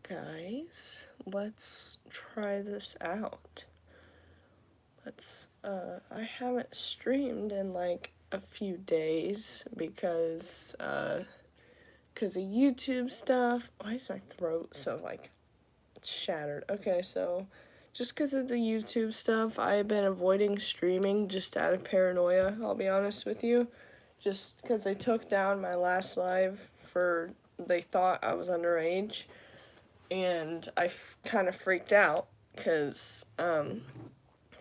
guys, let's try this out. I haven't streamed in like a few days because of YouTube stuff. Why is my throat so like shattered? Okay, so just because of the YouTube stuff, I've been avoiding streaming just out of paranoia, I'll be honest with you. Just because they took down my last live they thought I was underage, and I kind of freaked out because,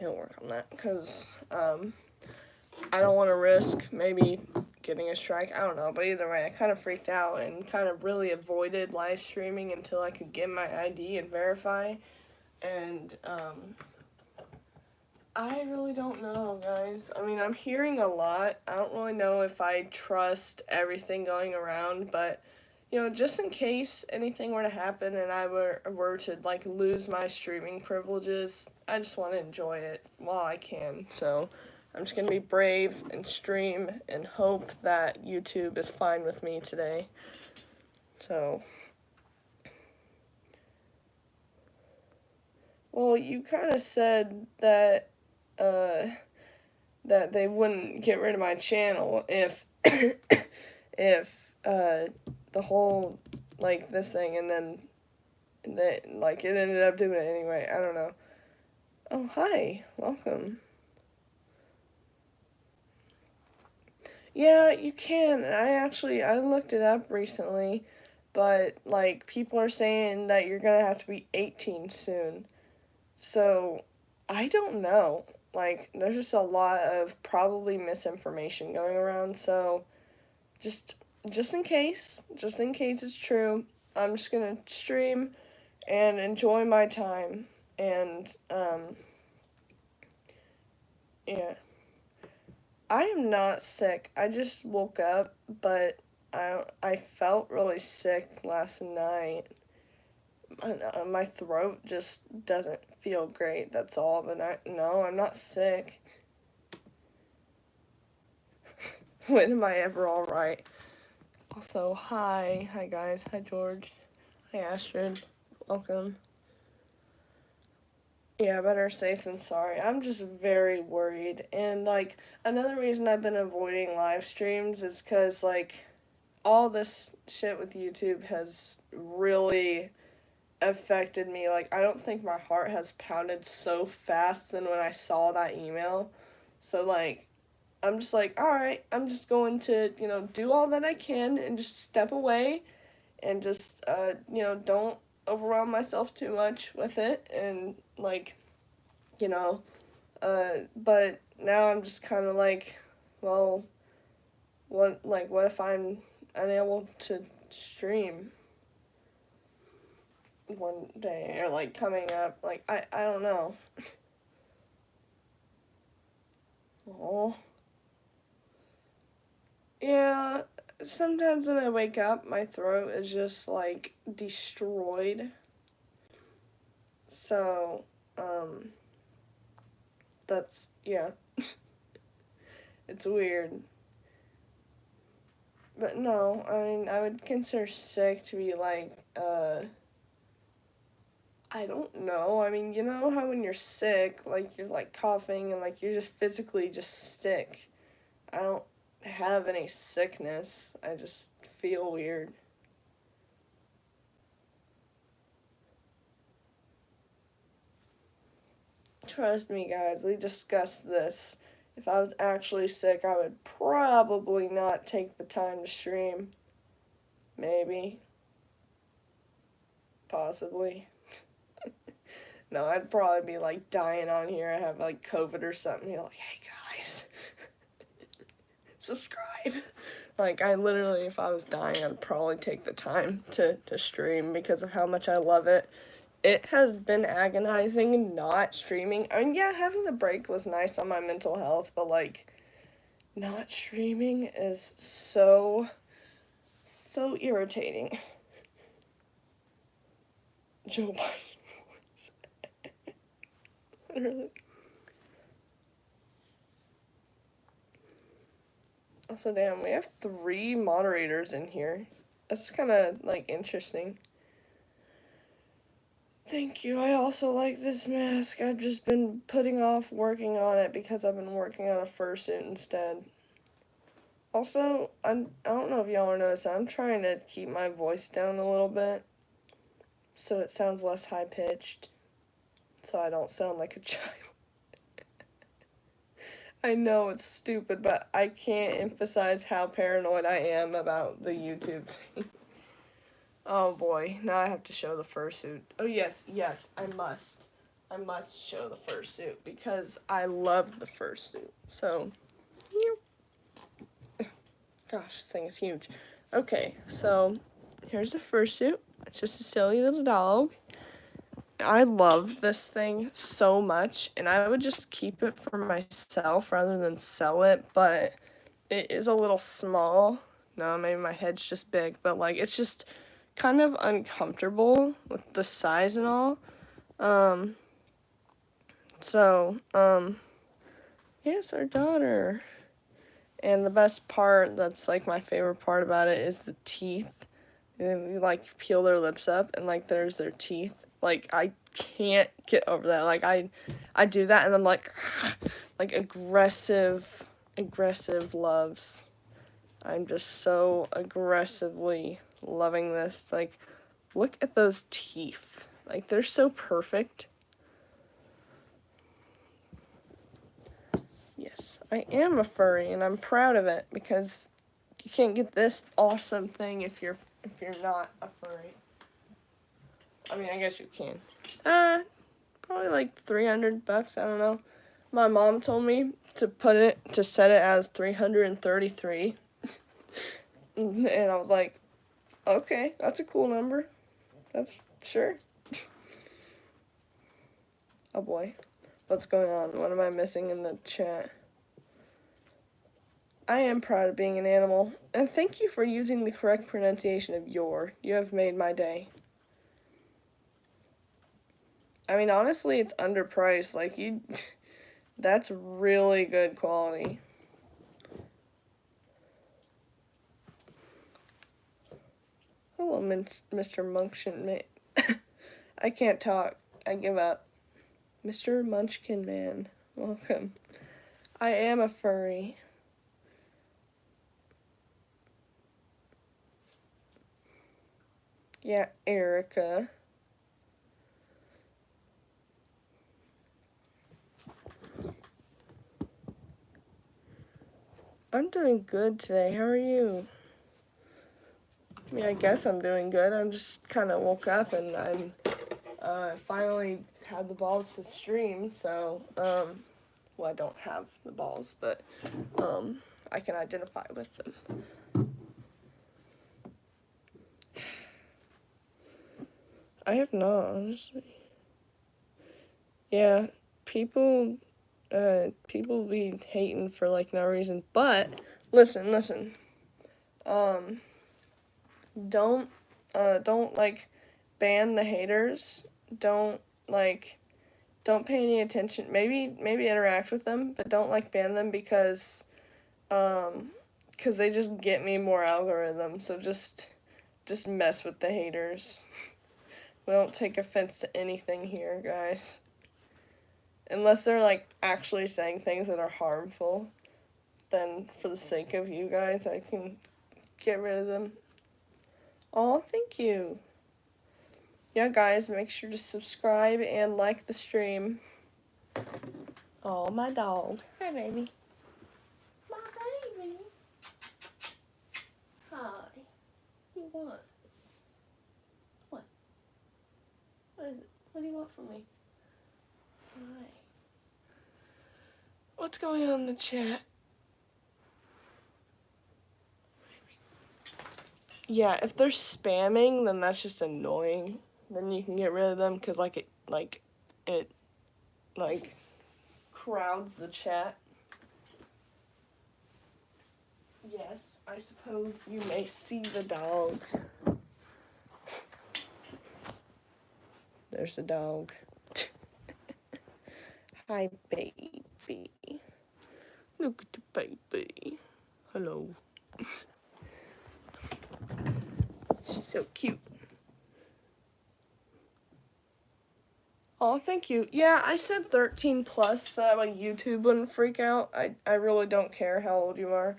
he'll work on that, because, I don't want to risk maybe getting a strike, I don't know, but either way, I kind of freaked out and kind of really avoided live streaming until I could get my ID and verify, and, I really don't know, guys. I mean, I'm hearing a lot. I don't really know if I trust everything going around, but just in case anything were to happen and I were to like lose my streaming privileges, I just want to enjoy it while I can. So, I'm just going to be brave and stream and hope that YouTube is fine with me today. So, well, you kind of said that uh that they wouldn't get rid of my channel if the whole like this thing, and then like it ended up doing it anyway. I don't know. Oh, hi, welcome. Yeah, you can. I looked it up recently, but like people are saying that you're gonna have to be 18 soon. So I don't know. Like there's just a lot of probably misinformation going around. So just just in case it's true, I'm just gonna stream and enjoy my time. And yeah, I am not sick. I just woke up, but I felt really sick last night. My throat just doesn't feel great. That's all. But no, I'm not sick. When am I ever all right? Also, hi guys, hi George, hi Astrid, welcome. Yeah, better safe than sorry. I'm just very worried, and like another reason I've been avoiding live streams is because like all this shit with YouTube has really affected me. Like I don't think my heart has pounded so fast than when I saw that email. So like I'm just like, all right, I'm just going to, do all that I can and just step away and just, don't overwhelm myself too much with it. And, like, but now I'm just kind of like, well, what if I'm unable to stream one day or, like, coming up? Like, I don't know. Oh. Yeah, sometimes when I wake up, my throat is just like destroyed. So, that's, yeah, it's weird. But no, I mean, I would consider sick to be like, I don't know. I mean, you know how when you're sick, like you're like coughing and like you're just physically just sick. I don't have any sickness. I just feel weird. Trust me, guys, we discussed this. If I was actually sick, I would probably not take the time to stream. Maybe. Possibly. No, I'd probably be like dying on here. I have like COVID or something. You're like, hey guys, subscribe. Like, I literally, if I was dying, I'd probably take the time to stream because of how much I love it. It has been agonizing not streaming. I mean, yeah, having the break was nice on my mental health, but like, not streaming is so irritating. Joe Biden. Literally. Also, damn, we have 3 moderators in here. That's kind of like interesting. Thank you. I also like this mask. I've just been putting off working on it because I've been working on a fursuit instead. Also, I don't know if y'all are noticing, I'm trying to keep my voice down a little bit so it sounds less high-pitched, so I don't sound like a child. I know it's stupid, but I can't emphasize how paranoid I am about the YouTube thing. Oh boy, now I have to show the fursuit. Oh yes, I must. I must show the fursuit because I love the fursuit. So, gosh, this thing is huge. Okay, so here's the fursuit. It's just a silly little dog. I love this thing so much, and I would just keep it for myself rather than sell it, but it is a little small. No, maybe my head's just big, but like it's just kind of uncomfortable with the size and all. Yes, our daughter. And the best part, that's like my favorite part about it, is the teeth. And you like peel their lips up and like there's their teeth. Like I can't get over that. Like I do that and I'm like like aggressive loves. I'm just so aggressively loving this. Like look at those teeth. Like they're so perfect. Yes, I am a furry and I'm proud of it because you can't get this awesome thing if you're not a furry. I mean, I guess you can. Probably like $300, I don't know. My mom told me to set it as 333. And I was like, okay, that's a cool number. That's sure. Oh boy. What's going on? What am I missing in the chat? I am proud of being an animal, and thank you for using the correct pronunciation of your. You have made my day. I mean, honestly, it's underpriced. Like, that's really good quality. Hello, Mr. Munchkin Man. I can't talk. I give up. Mr. Munchkin Man, welcome. I am a furry. Yeah, Erica. I'm doing good today. How are you? I mean, I guess I'm doing good. I'm just kind of woke up and I'm finally had the balls to stream. So, well, I don't have the balls, but I can identify with them. I have not, honestly. Yeah, people be hating for like no reason. But listen. Don't like ban the haters. Don't pay any attention. Maybe interact with them, but don't like ban them because they just get me more algorithm. So just mess with the haters. We don't take offense to anything here, guys. Unless they're like actually saying things that are harmful, then for the sake of you guys, I can get rid of them. Oh, thank you. Yeah, guys, make sure to subscribe and like the stream. Oh, my dog. Hi, baby. My baby. Hi. What do you want? What? What is it? What do you want from me? Hi. What's going on in the chat? Yeah, if they're spamming, then that's just annoying. Then you can get rid of them because it crowds the chat. Yes, I suppose you may see the dog. There's the dog. Hi, baby. Look at the baby. Hello. She's so cute. Oh, thank you. Yeah, I said 13 plus so that way YouTube wouldn't freak out. I really don't care how old you are.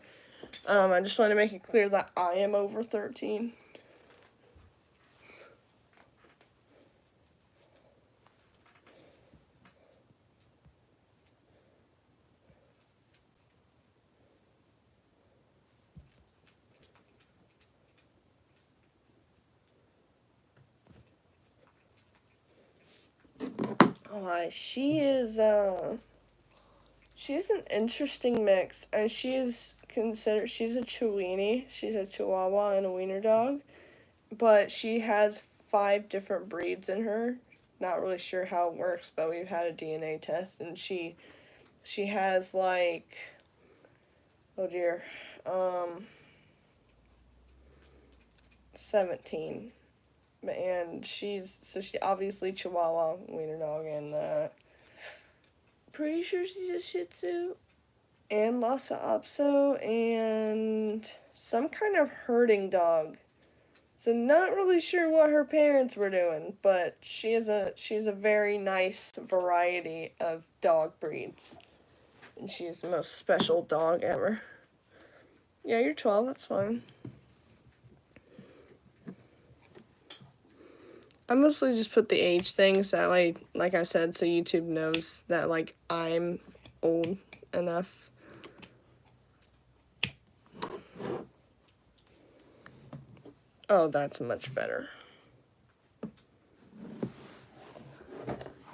I just want to make it clear that I am over 13. Oh, she's an interesting mix, and she's a Chiweenie. She's a Chihuahua and a Wiener dog, but she has 5 different breeds in her. Not really sure how it works, but we've had a DNA test, and she has like, oh dear, 17, and she obviously Chihuahua, Wiener dog, and pretty sure she's a Shih Tzu and Lhasa Apso and some kind of herding dog. So not really sure what her parents were doing, but she's a very nice variety of dog breeds. And she's the most special dog ever. Yeah, you're 12, that's fine. I mostly just put the age things that way, like I said, so YouTube knows that like I'm old enough. Oh, that's much better.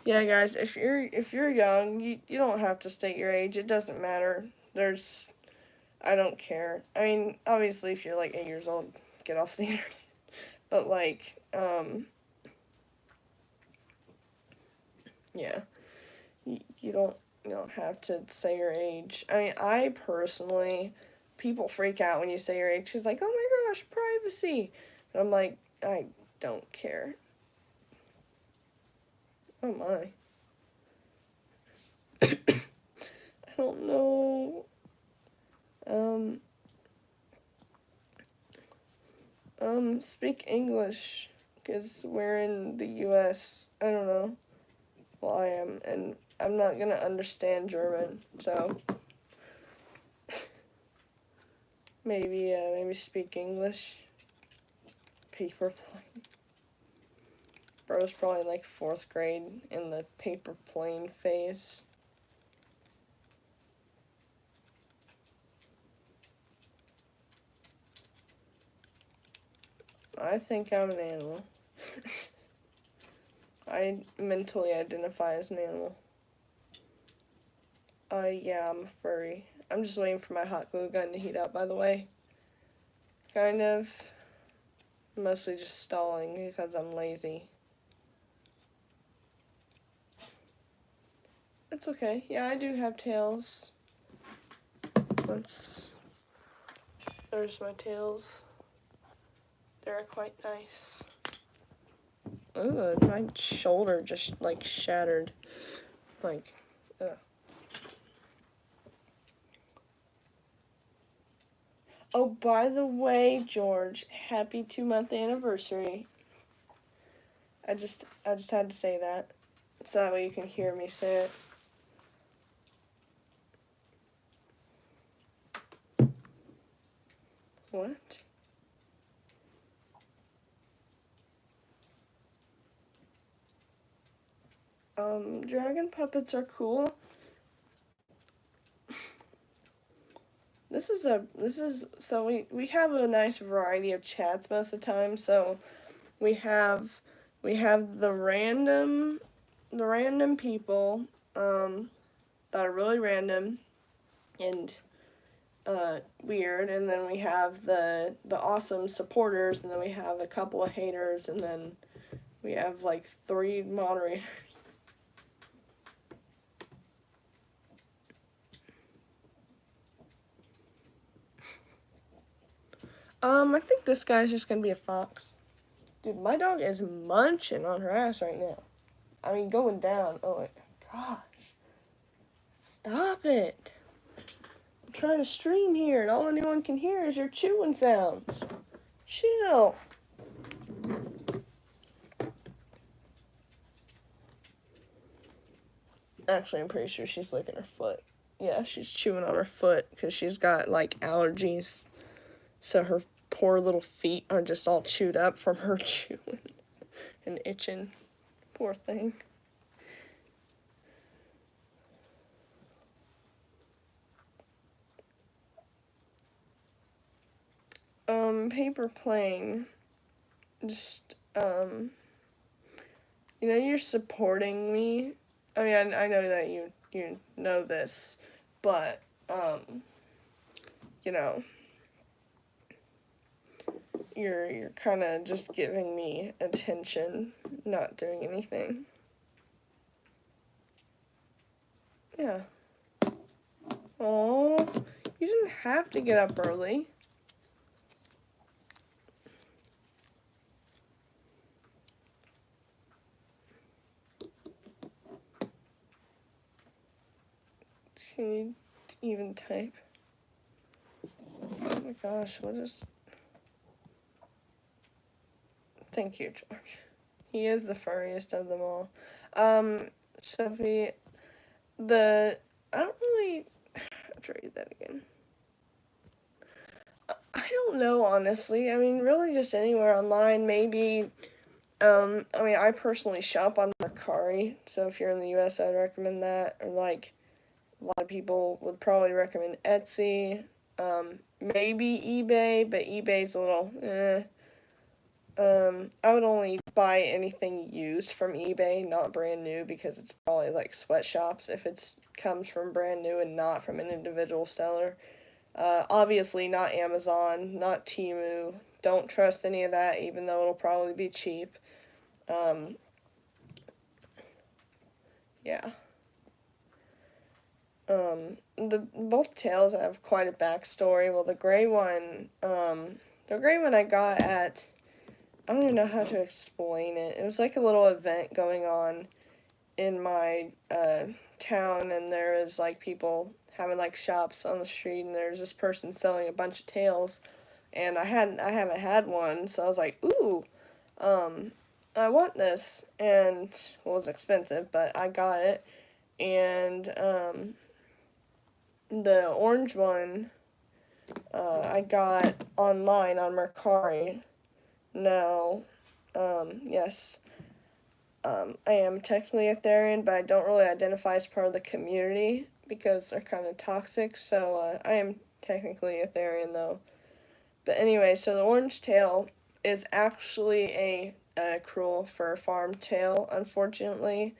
Yeah, guys, if you're young, you don't have to state your age. It doesn't matter. I don't care. I mean, obviously, if you're like 8 years old, get off the internet. But like, yeah, you don't have to say your age. I mean, I personally, people freak out when you say your age. She's like, oh my gosh, privacy. And I'm like, I don't care. Oh my. I don't know. Speak English, because we're in the U.S. I don't know. Well, I am, and I'm not gonna understand German, so maybe speak English. Paper plane. Bro's probably like 4th grade in the paper plane phase. I think I'm an animal. I mentally identify as an animal. Yeah, I'm a furry. I'm just waiting for my hot glue gun to heat up, by the way. Kind of. Mostly just stalling because I'm lazy. It's okay. Yeah, I do have tails. There's my tails. They're quite nice. Ugh, my shoulder just like shattered. Like, ugh. Oh, by the way, George, happy 2-month anniversary. I just had to say that. So that way you can hear me say it. What? Dragon puppets are cool. So we have a nice variety of chats most of the time. So we have the random people that are really random and weird, and then we have the awesome supporters, and then we have a couple of haters, and then we have like 3 moderators. I think this guy's just gonna be a fox. Dude, my dog is munching on her ass right now. I mean, going down. Oh my gosh. Stop it. I'm trying to stream here, and all anyone can hear is your chewing sounds. Chill. Actually, I'm pretty sure she's licking her foot. Yeah, she's chewing on her foot because she's got, like, allergies. So her poor little feet are just all chewed up from her chewing and itching. Poor thing. Paper plane. Just, you're supporting me. I mean, I know that you know this, but, you know, you're kind of just giving me attention, not doing anything. Yeah. Oh, you didn't have to get up early. Can you even type? Oh my gosh, what is... Thank you, George. He is the furriest of them all. Sophie, I don't really... I have to read that again. I don't know, honestly. I mean, really just anywhere online, maybe... I mean, I personally shop on Mercari, so if you're in the US, I'd recommend that. Or, like, a lot of people would probably recommend Etsy. Maybe eBay, but eBay's a little, I would only buy anything used from eBay, not brand new, because it's probably like sweatshops if it comes from brand new and not from an individual seller. Obviously not Amazon, not Temu. Don't trust any of that, even though it'll probably be cheap. Yeah. Both tails have quite a backstory. Well, the gray one I got at, I don't even know how to explain it. It was like a little event going on in my town, and there was like people having like shops on the street, and there's this person selling a bunch of tails, and I haven't had one, so I was like, ooh, I want this, and well, it was expensive, but I got it, and the orange one I got online on Mercari. Now, yes, I am technically a Therian, but I don't really identify as part of the community because they're kind of toxic, so I am technically a Therian, though. But anyway, so the orange tail is actually a cruel fur farm tail, unfortunately.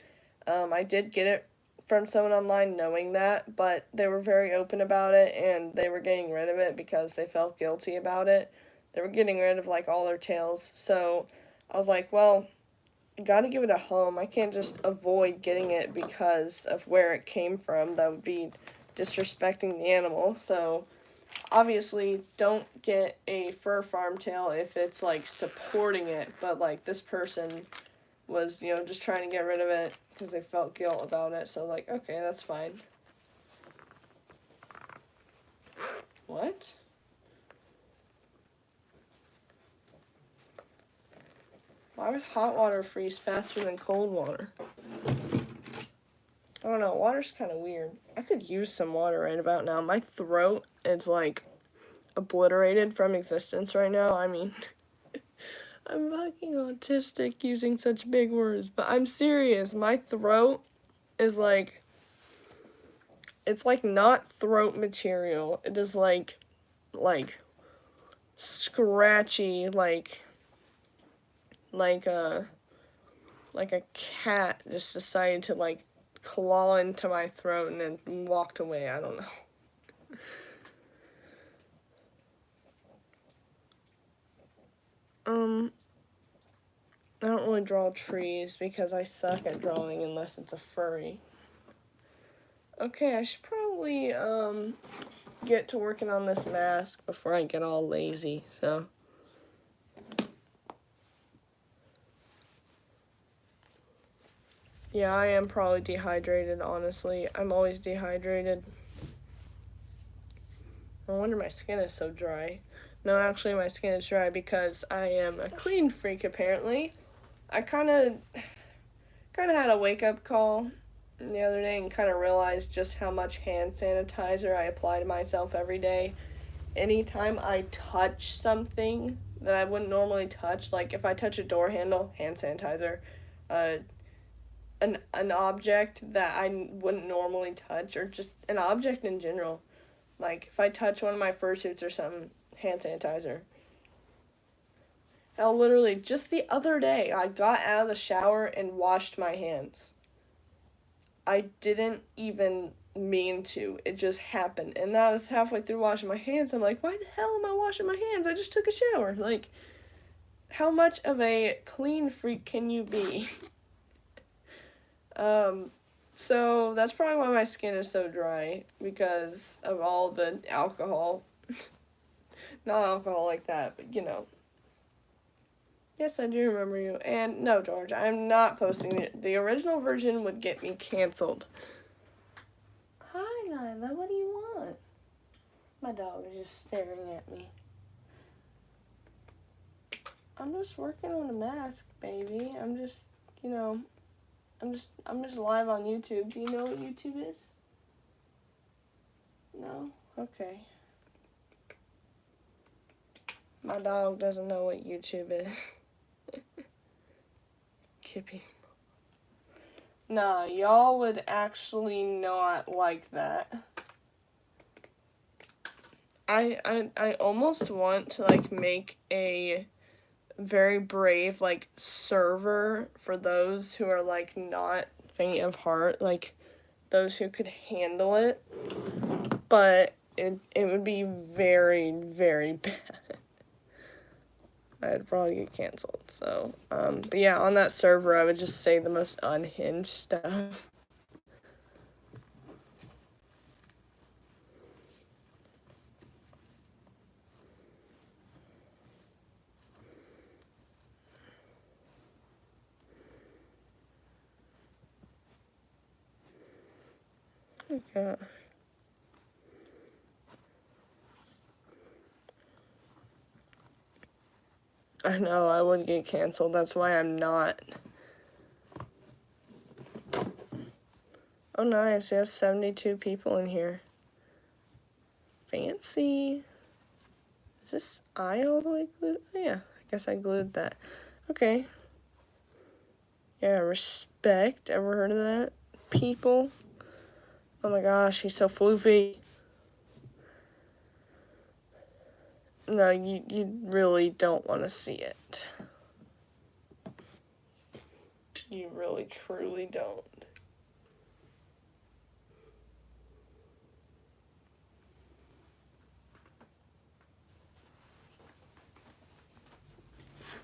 I did get it from someone online knowing that, but they were very open about it, and they were getting rid of it because they felt guilty about it. They were getting rid of, like, all their tails, so I was like, well, I gotta give it a home. I can't just avoid getting it because of where it came from. That would be disrespecting the animal, so obviously don't get a fur farm tail if it's, like, supporting it, but, like, this person was, just trying to get rid of it because they felt guilt about it, so, like, okay, that's fine. What? Why would hot water freeze faster than cold water? I don't know, water's kind of weird. I could use some water right about now. My throat is, like, obliterated from existence right now. I mean, I'm fucking autistic using such big words, but I'm serious. My throat is, like, it's, like, not throat material. It is, like, scratchy, like a cat just decided to, like, claw into my throat and then walked away. I don't know. I don't really draw trees because I suck at drawing unless it's a furry. Okay, I should probably, get to working on this mask before I get all lazy, so. Yeah, I am probably dehydrated, honestly. I'm always dehydrated. No wonder my skin is so dry. No, actually, my skin is dry because I am a clean freak, apparently. I kind of had a wake-up call the other day and kind of realized just how much hand sanitizer I apply to myself every day. Anytime I touch something that I wouldn't normally touch, like if I touch a door handle, hand sanitizer, uh, an object that I wouldn't normally touch, or just an object in general. Like if I touch one of my fursuits or something, hand sanitizer. Hell, literally, just the other day, I got out of the shower and washed my hands. I didn't even mean to. It just happened. And I was halfway through washing my hands. I'm like, why the hell am I washing my hands? I just took a shower. Like, how much of a clean freak can you be? So that's probably why my skin is so dry, because of all the alcohol. Not alcohol like that, but you know. Yes, I do remember you. And no, George, I'm not posting it. The original version would get me canceled. Hi, Nyla, what do you want? My dog is just staring at me. I'm just working on a mask, baby. I'm just, you know, I'm just live on YouTube. Do you know what YouTube is? No? Okay. My dog doesn't know what YouTube is. Kippy. Nah, y'all would actually not like that. I almost want to, like, make a very brave, like, server for those who are, like, not faint of heart, like, those who could handle it, but it would be very, very bad. I'd probably get canceled, so, but yeah, on that server, I would just say the most unhinged stuff. Oh, gosh. I know, I would get canceled, that's why I'm not. Oh, nice, we have 72 people in here. Fancy. Is this eye all the way glued? Oh, yeah, I guess I glued that. Okay. Yeah, respect. Ever heard of that? People. Oh my gosh, he's so floofy. No, you really don't want to see it. You really, truly don't.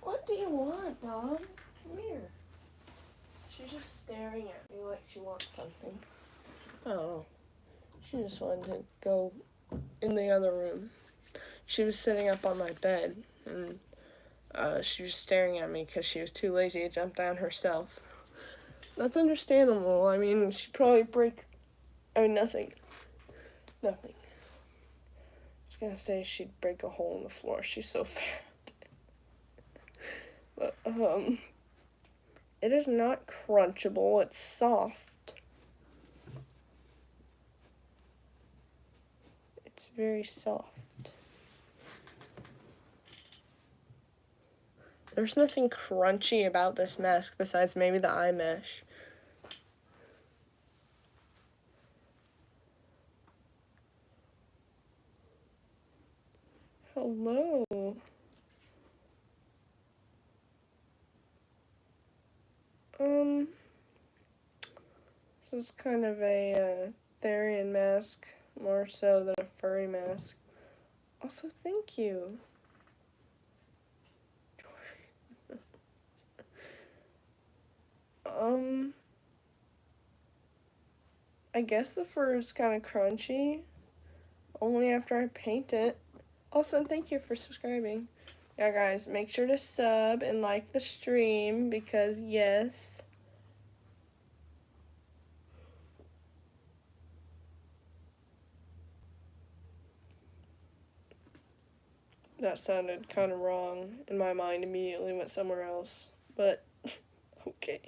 What do you want, dog? Come here. She's just staring at me like she wants something. Oh, she just wanted to go in the other room. She was sitting up on my bed, and she was staring at me because she was too lazy to jump down herself. That's understandable. I mean, she'd probably nothing. Nothing. I was gonna say she'd break a hole in the floor. She's so fat. But, it is not crunchable. It's soft. It's very soft. There's nothing crunchy about this mask besides maybe the eye mesh. Hello. This is kind of a Therian mask, more so than a furry mask. Also, thank you. I guess the fur is kind of crunchy, only after I paint it. Also, thank you for subscribing. Yeah, guys, make sure to sub and like the stream, because yes. That sounded kind of wrong, and my mind immediately went somewhere else, but okay.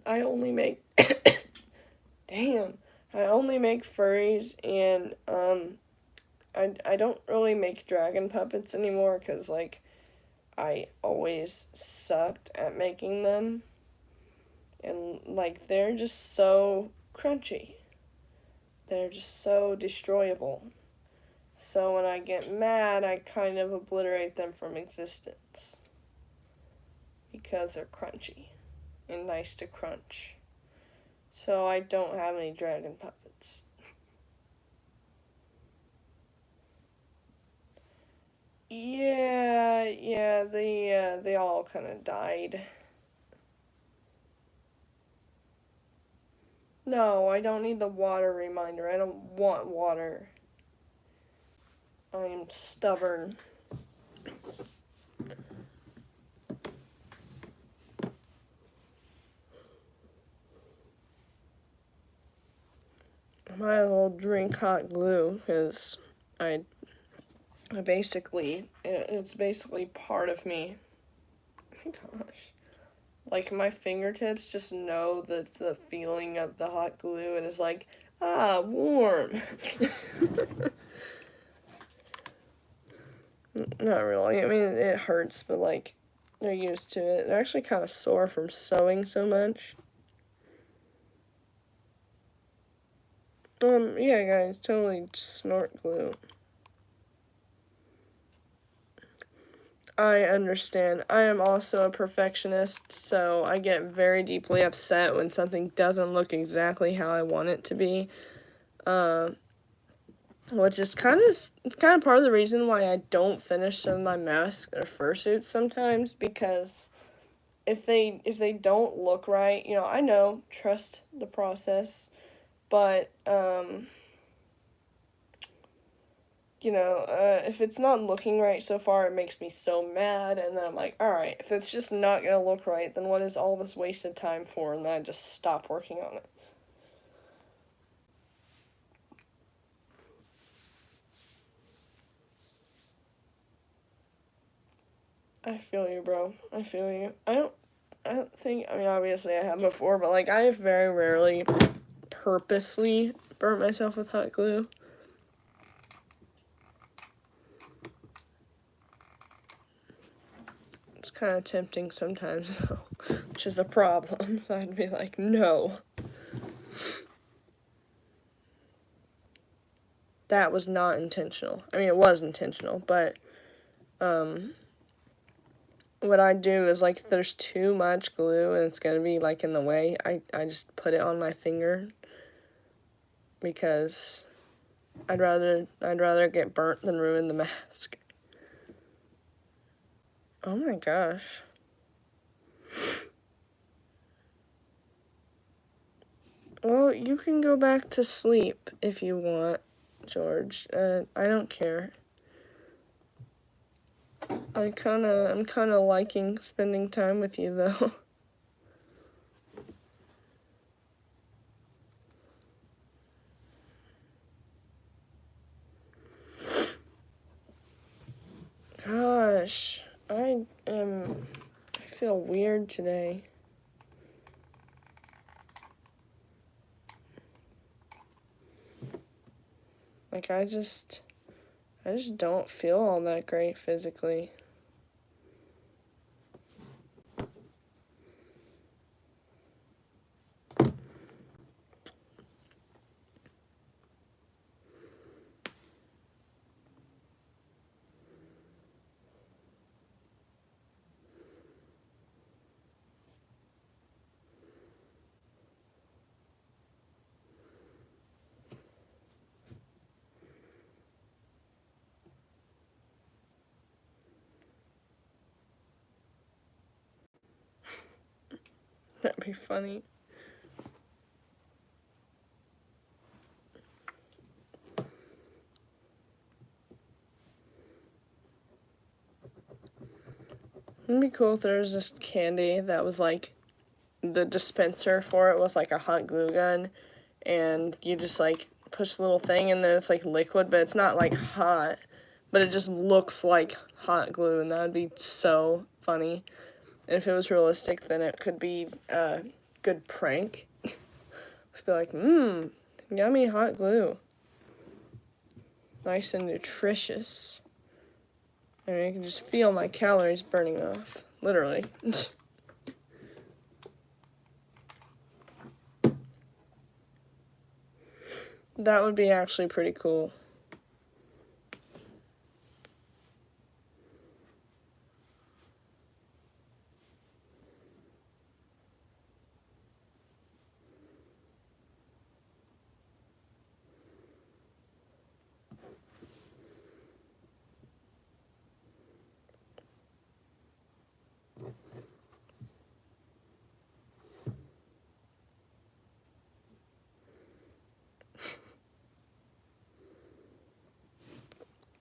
I only make, damn, I only make furries, and, I don't really make dragon puppets anymore, because, like, I always sucked at making them, and, like, they're just so crunchy. They're just so destroyable. So when I get mad, I kind of obliterate them from existence. Because they're crunchy and nice to crunch. So I don't have any dragon puppets. Yeah, they all kind of died. No, I don't need the water reminder. I don't want water. I am stubborn. I might as well drink hot glue, because I basically, it's basically part of me. Oh my gosh. Like, my fingertips just know the feeling of the hot glue, and it's like, ah, warm. Not really. I mean, it hurts, but, like, they're used to it. They're actually kind of sore from sewing so much. Yeah, guys, totally snort glue. I understand. I am also a perfectionist, so I get very deeply upset when something doesn't look exactly how I want it to be. Which is kind of part of the reason why I don't finish some of my masks or fursuits sometimes, because if they don't look right, I know, trust the process, but if it's not looking right so far, it makes me so mad, and then I'm like, all right, if it's just not gonna look right, then what is all this wasted time for? And then I just stop working on it. I feel you, bro. I feel you. I don't think, I mean, obviously I have before, but, like, I have very rarely purposely burnt myself with hot glue. It's kind of tempting sometimes, though, which is a problem, so I'd be like, no. That was not intentional. I mean, it was intentional, but, what I do is, like, if there's too much glue and it's gonna be, like, in the way, I just put it on my finger, because I'd rather get burnt than ruin the mask. Oh my gosh. Well, you can go back to sleep if you want, George. I don't care. I'm kind of liking spending time with you, though. Gosh, I feel weird today. Like, I just don't feel all that great physically. That'd be funny. It'd be cool if there was this candy that was like, the dispenser for it was like a hot glue gun, and you just like push the little thing and then it's like liquid, but it's not like hot, but it just looks like hot glue, and that would be so funny. And if it was realistic, then it could be good prank. Just be like, yummy hot glue. Nice and nutritious. I mean, I can just feel my calories burning off. Literally. That would be actually pretty cool.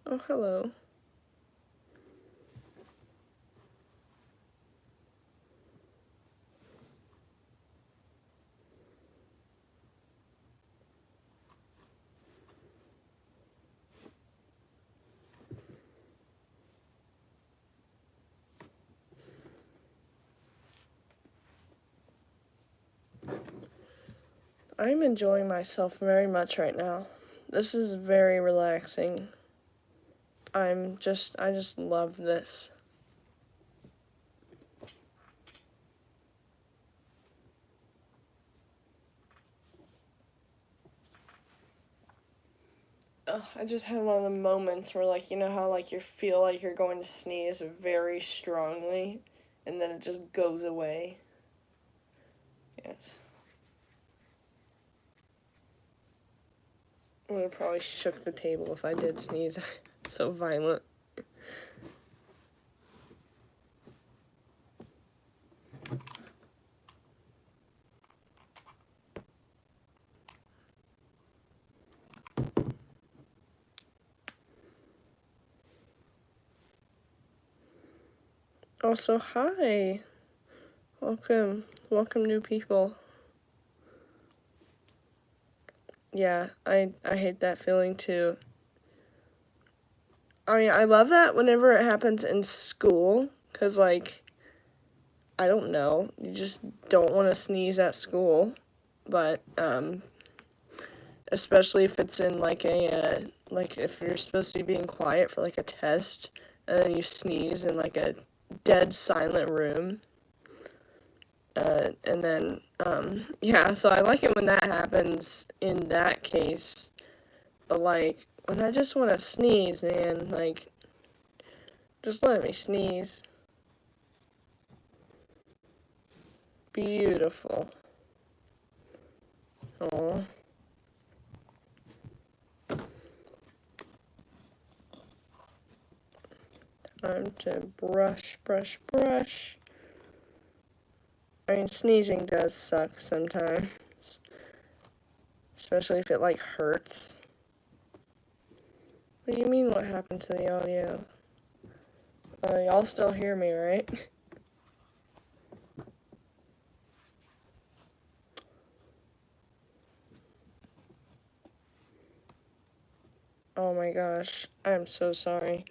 Oh, hello. I'm enjoying myself very much right now. This is very relaxing. I just love this. I just had one of the moments where, like, you know how, like, you feel like you're going to sneeze very strongly, and then it just goes away? Yes. I would have probably shook the table if I did sneeze. So violent. Also, hi. Welcome new people. Yeah, I hate that feeling too. I mean, I love that whenever it happens in school, because, like, I don't know, you just don't want to sneeze at school, but, especially if it's in, like, like, if you're supposed to be being quiet for, like, a test, and then you sneeze in, like, a dead silent room, and then, yeah, so I like it when that happens in that case, but, like, when I just want to sneeze, man, like, just let me sneeze. Beautiful. Oh. Time to brush. I mean, sneezing does suck sometimes. Especially if it, like, hurts. What do you mean, what happened to the audio? Y'all still hear me, right? Oh my gosh, I'm so sorry.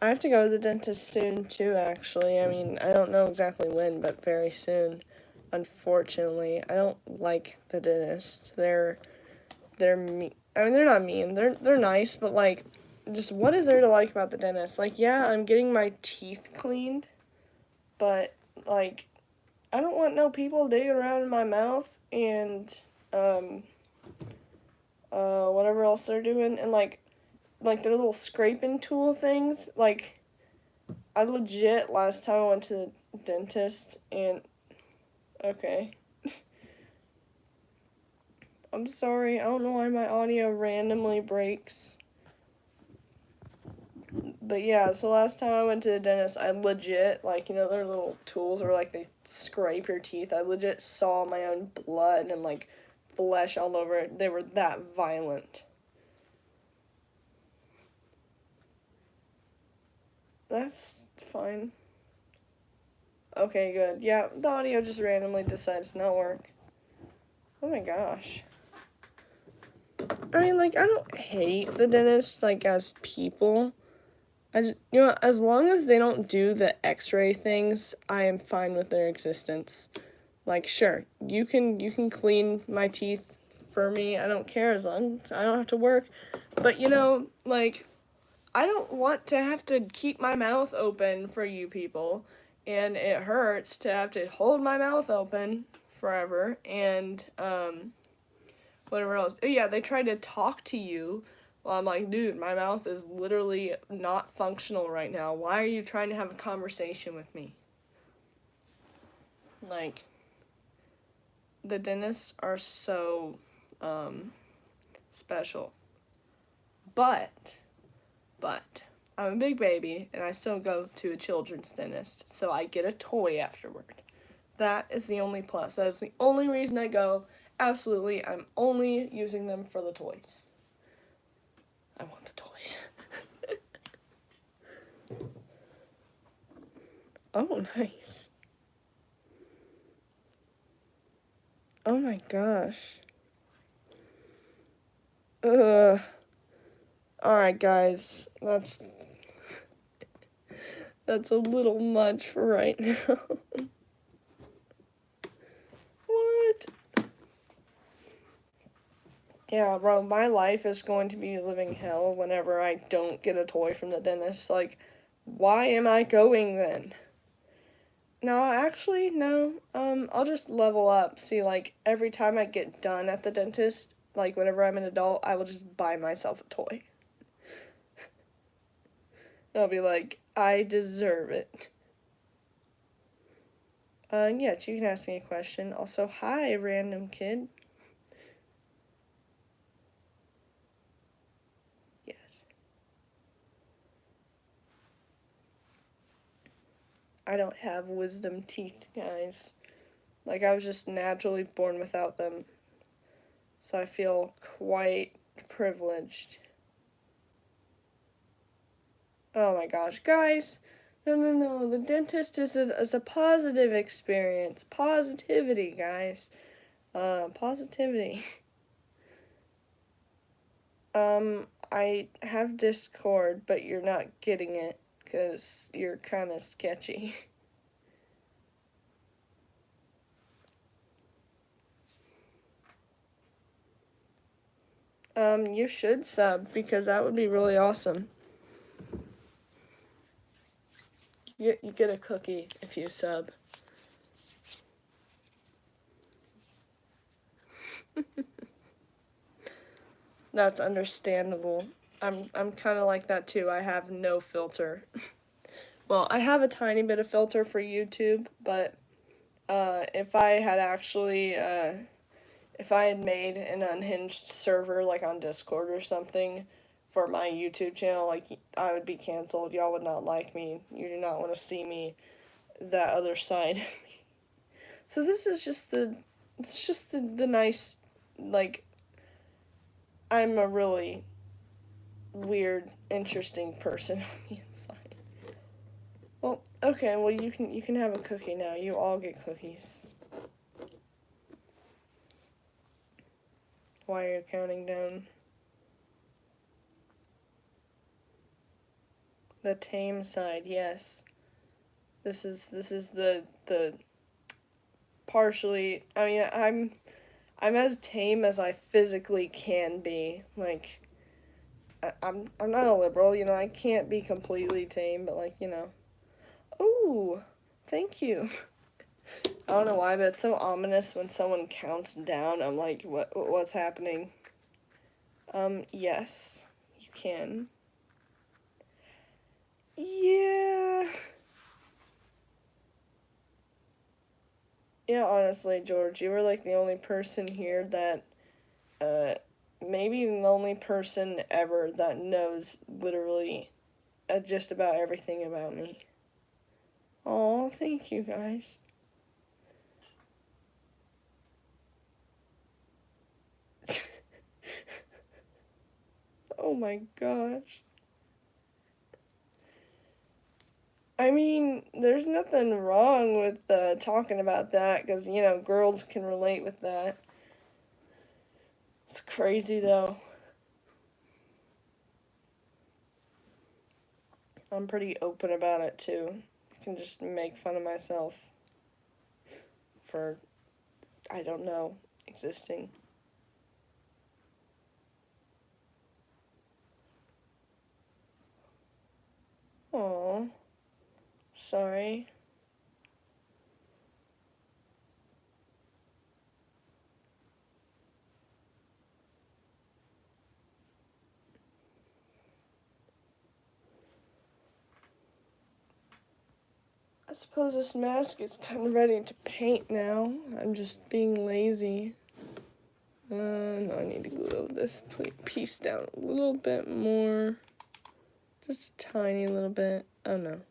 I have to go to the dentist soon too, actually. I mean, I don't know exactly when, but very soon. Unfortunately, I don't like the dentist. They're mean. I mean, they're not mean. They're nice, but, like, just what is there to like about the dentist? Like, yeah, I'm getting my teeth cleaned, but, like, I don't want no people digging around in my mouth and whatever else they're doing, and, like their little scraping tool things. Like, I legit, last time I went to the dentist, and okay. I'm sorry, I don't know why my audio randomly breaks. But yeah, so last time I went to the dentist, I legit, like, you know, their little tools where, like, they scrape your teeth. I legit saw my own blood and, like, flesh all over it. They were that violent. That's fine. Okay, good. Yeah, the audio just randomly decides to not work. Oh my gosh. I mean, like, I don't hate the dentist, like, as people. I just, you know, as long as they don't do the x-ray things, I am fine with their existence. Like, sure, you can clean my teeth for me. I don't care, as long as I don't have to work. But, you know, like, I don't want to have to keep my mouth open for you people, and it hurts to have to hold my mouth open forever, and whatever else. Oh yeah, they try to talk to you. Well, I'm like, dude, my mouth is literally not functional right now. Why are you trying to have a conversation with me? Like, the dentists are so special. But I'm a big baby and I still go to a children's dentist, so I get a toy afterward. That is the only plus. That is the only reason I go. Absolutely, I'm only using them for the toys. I want the toys. Oh, nice. Oh my gosh. Ugh. Alright, guys. That's a little much for right now. What? Yeah, bro, my life is going to be living hell whenever I don't get a toy from the dentist. Like, why am I going then? No, actually, no. I'll just level up. See, like, every time I get done at the dentist, like, whenever I'm an adult, I will just buy myself a toy. I'll be like, I deserve it. Yes, you can ask me a question. Also, hi, random kid. Yes. I don't have wisdom teeth, guys. Like, I was just naturally born without them. So I feel quite privileged. Oh my gosh, guys. No. The dentist is a positive experience. Positivity, guys. Positivity. I have Discord, but you're not getting it because you're kind of sketchy. You should sub because that would be really awesome. You get a cookie if you sub. That's understandable. I'm kind of like that too. I have no filter. Well, I have a tiny bit of filter for YouTube, but if I had actually if I had made an unhinged server like on Discord or something for my YouTube channel, like I would be canceled. Y'all would not like me. You do not want to see me that other side. So this is just the nice, like, I'm a really weird, interesting person on the inside. Well, okay, well you can have a cookie now. You all get cookies. Why are you counting down? The tame side, yes. This is the partially. I mean, I'm as tame as I physically can be. Like, I'm not a liberal, you know. I can't be completely tame, but like, you know. Ooh, thank you. I don't know why, but it's so ominous when someone counts down. I'm like, what's happening? Yes, you can. Yeah. Yeah, honestly, George, you were like the only person here that, maybe even the only person ever that knows literally just about everything about me. Oh, thank you guys. Oh my gosh. I mean, there's nothing wrong with talking about that because, you know, girls can relate with that. It's crazy though. I'm pretty open about it too. I can just make fun of myself for I don't know, existing. Oh, sorry. I suppose this mask is kind of ready to paint now. I'm just being lazy. No, I need to glue this piece down a little bit more. Just a tiny little bit. Oh no.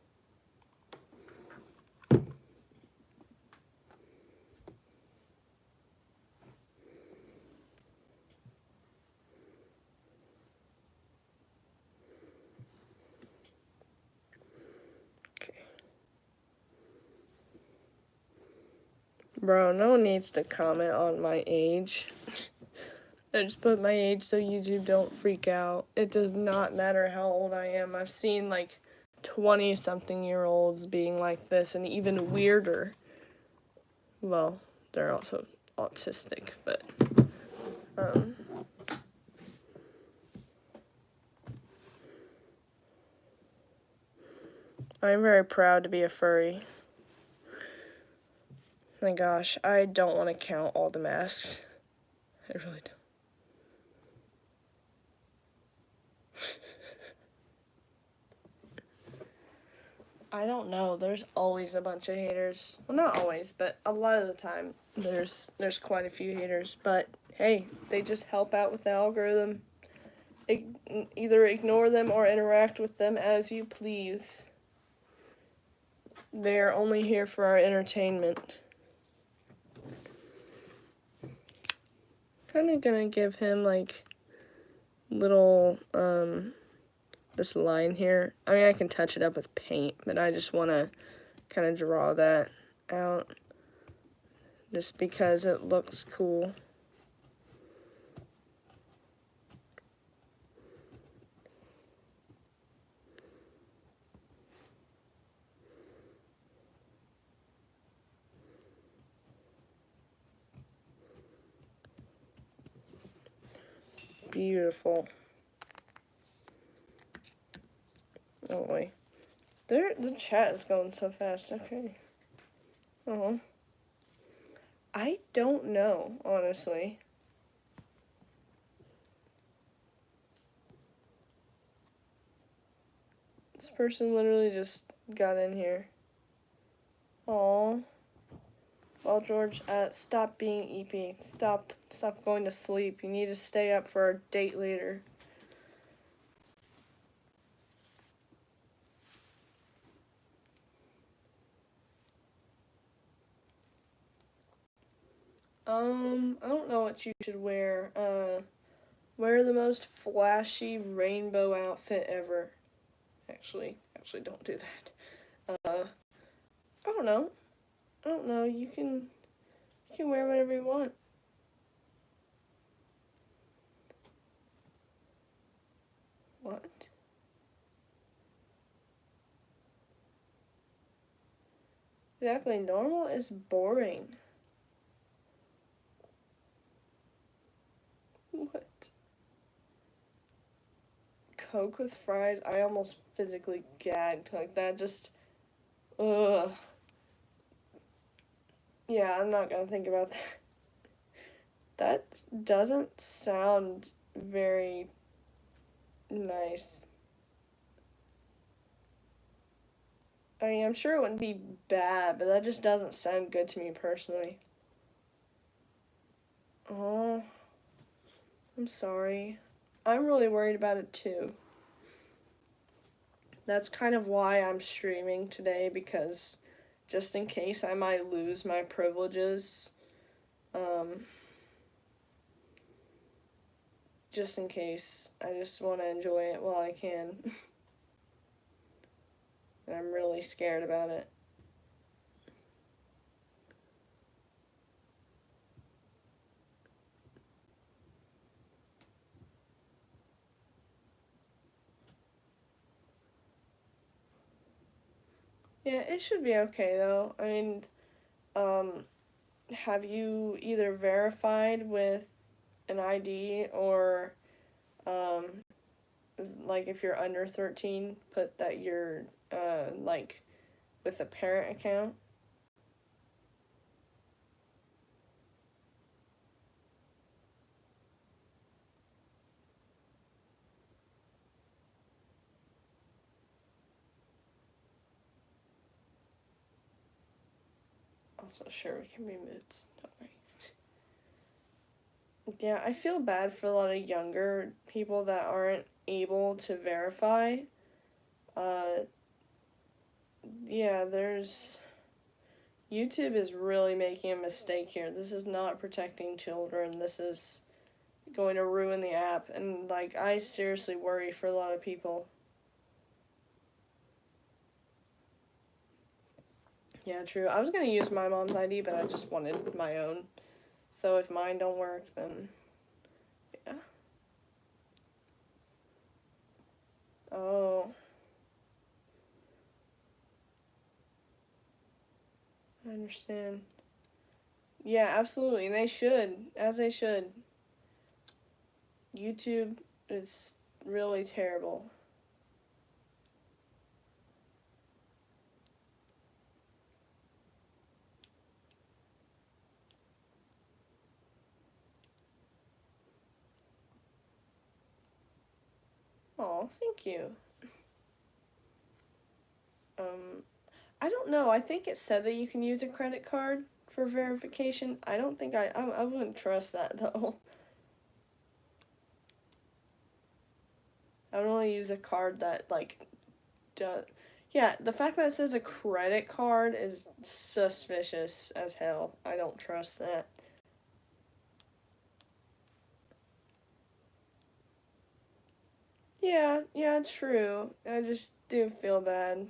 Bro, no one needs to comment on my age. I just put my age so YouTube don't freak out. It does not matter how old I am. I've seen like 20-something-year-olds being like this and even weirder. Well, they're also autistic, but I'm very proud to be a furry. My gosh, I don't want to count all the masks. I really don't. I don't know. There's always a bunch of haters. Well, not always, but a lot of the time there's quite a few haters. But hey, they just help out with the algorithm. Either ignore them or interact with them as you please. They're only here for our entertainment. Kind of gonna give him like little this line here. I mean, I can touch it up with paint, but I just want to kind of draw that out just because it looks cool. Beautiful. Oh wait. The chat is going so fast. Okay. Oh. I don't know, honestly. This person literally just got in here. Oh. Well, George, stop being EP. Stop going to sleep. You need to stay up for our date later. I don't know what you should wear. Wear the most flashy rainbow outfit ever. Actually, don't do that. I don't know. You can wear whatever you want. What? Exactly. Normal is boring. What? Coke with fries? I almost physically gagged. Like, that just... Ugh. Yeah, I'm not gonna think about that. That doesn't sound very nice. I mean, I'm sure it wouldn't be bad, but that just doesn't sound good to me personally. Oh, I'm sorry. I'm really worried about it too. That's kind of why I'm streaming today, because just in case I might lose my privileges, just in case, I just want to enjoy it while I can. And I'm really scared about it. Yeah, it should be okay though. I mean, have you either verified with an ID or, um, like if you're under 13, put that you're, like with a parent account? Also, sure, we can be moods. Don't worry. Yeah, I feel bad for a lot of younger people that aren't able to verify. Uh, yeah, there's. YouTube is really making a mistake here. This is not protecting children. This is going to ruin the app. And, like, I seriously worry for a lot of people. Yeah, true. I was going to use my mom's ID, but I just wanted my own. So if mine don't work, then. Yeah. Oh. I understand. Yeah, absolutely. And they should, as they should. YouTube is really terrible. Oh, thank you. Um, I don't know. I think it said that you can use a credit card for verification. I don't think I wouldn't trust that though. I would only use a card that like does. Yeah, the fact that it says a credit card is suspicious as hell. I don't trust that. Yeah, yeah, true. I just do feel bad.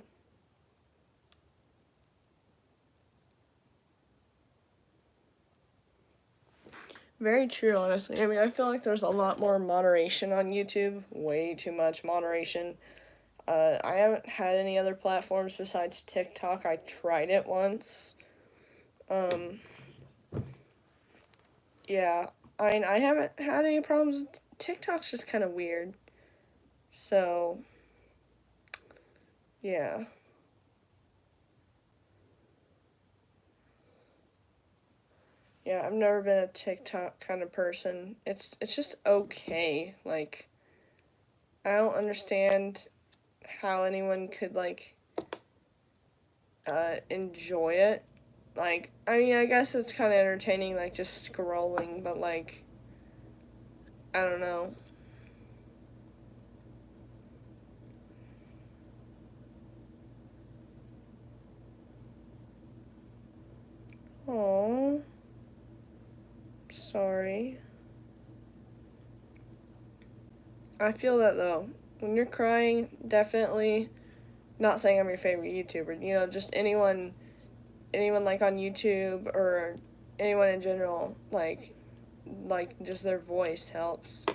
Very true, honestly. I mean, I feel like there's a lot more moderation on YouTube. Way too much moderation. I haven't had any other platforms besides TikTok. I tried it once. Um, yeah. I mean, I haven't had any problems. TikTok's just kind of weird. So, yeah. Yeah, I've never been a TikTok kind of person. It's just okay. Like, I don't understand how anyone could like enjoy it. Like, I mean, I guess it's kind of entertaining, like just scrolling, but like, I don't know. Oh, sorry. I feel that though. When you're crying, definitely not saying I'm your favorite YouTuber. You know, just anyone like on YouTube or anyone in general, like just their voice helps.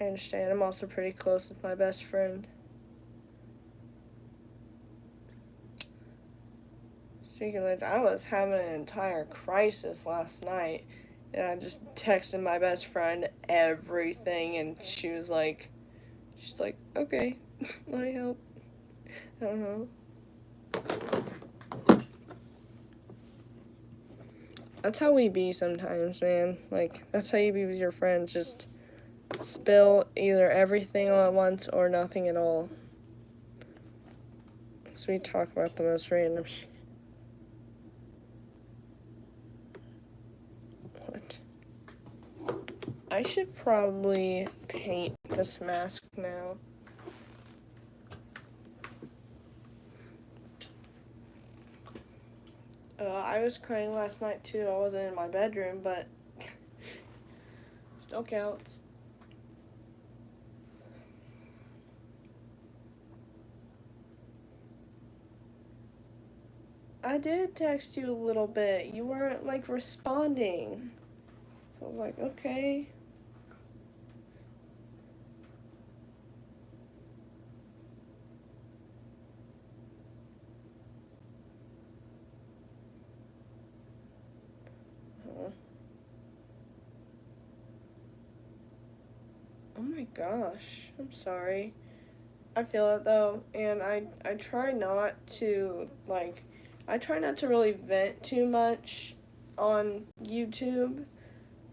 I understand. I'm also pretty close with my best friend. Speaking of which, I was having an entire crisis last night, and I just texted my best friend everything, and she's like, okay, let me help. I don't know. That's how we be sometimes, man. Like, that's how you be with your friends. Just spill either everything all at once or nothing at all. So we talk about the most random shit. What? I should probably paint this mask now. I was crying last night too. I wasn't in my bedroom, but still counts. I did text you a little bit. You weren't like responding. So I was like, okay. Huh. Oh my gosh. I'm sorry. I feel it though, and I try not to like I try not to really vent too much on YouTube.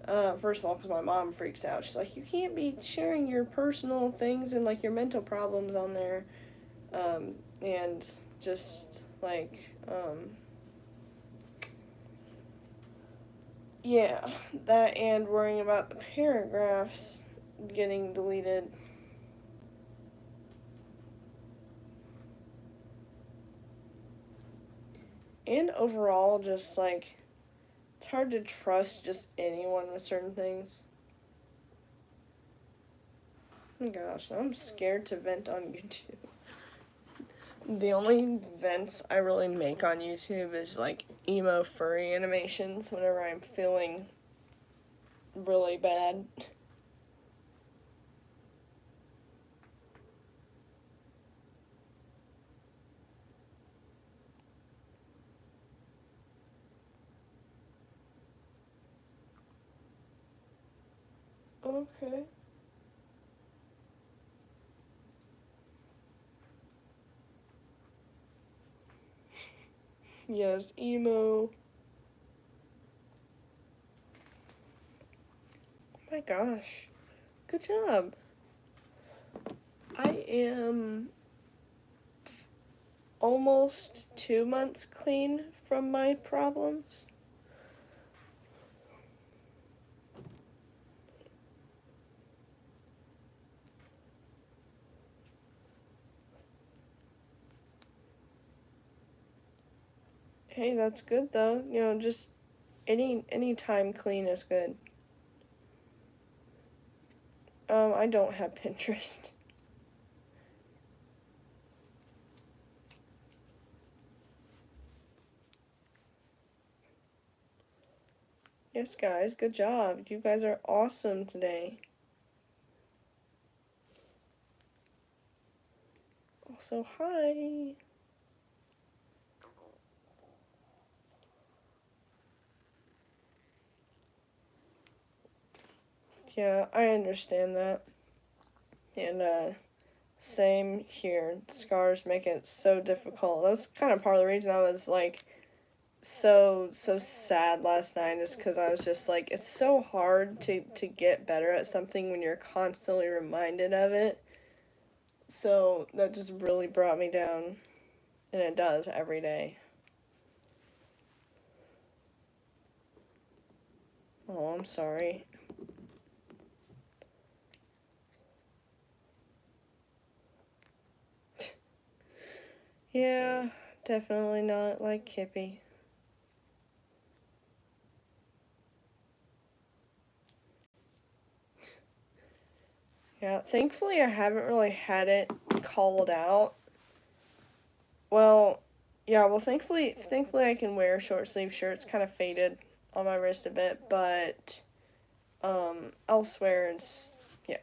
First of all, because my mom freaks out. She's like, you can't be sharing your personal things and like your mental problems on there. And just like, yeah, that and worrying about the paragraphs getting deleted. And overall, just like, it's hard to trust just anyone with certain things. Oh my gosh, I'm scared to vent on YouTube. The only vents I really make on YouTube is like emo furry animations whenever I'm feeling really bad. Okay. Yes, emo. Oh my gosh. Good job. I am almost 2 months clean from my problems. Hey, that's good though. You know, just any time clean is good. I don't have Pinterest. Yes, guys, good job. You guys are awesome today. Also, hi. Yeah, I understand that. And same here. Scars make it so difficult. That's kind of part of the reason I was like so sad last night is because I was just like it's so hard to get better at something when you're constantly reminded of it. So that just really brought me down, and it does every day. Oh, I'm sorry. Yeah, definitely not like Kippy. Yeah, thankfully I haven't really had it called out. Well, yeah, well thankfully I can wear short sleeve shirts, kind of faded on my wrist a bit, but elsewhere it's yeah.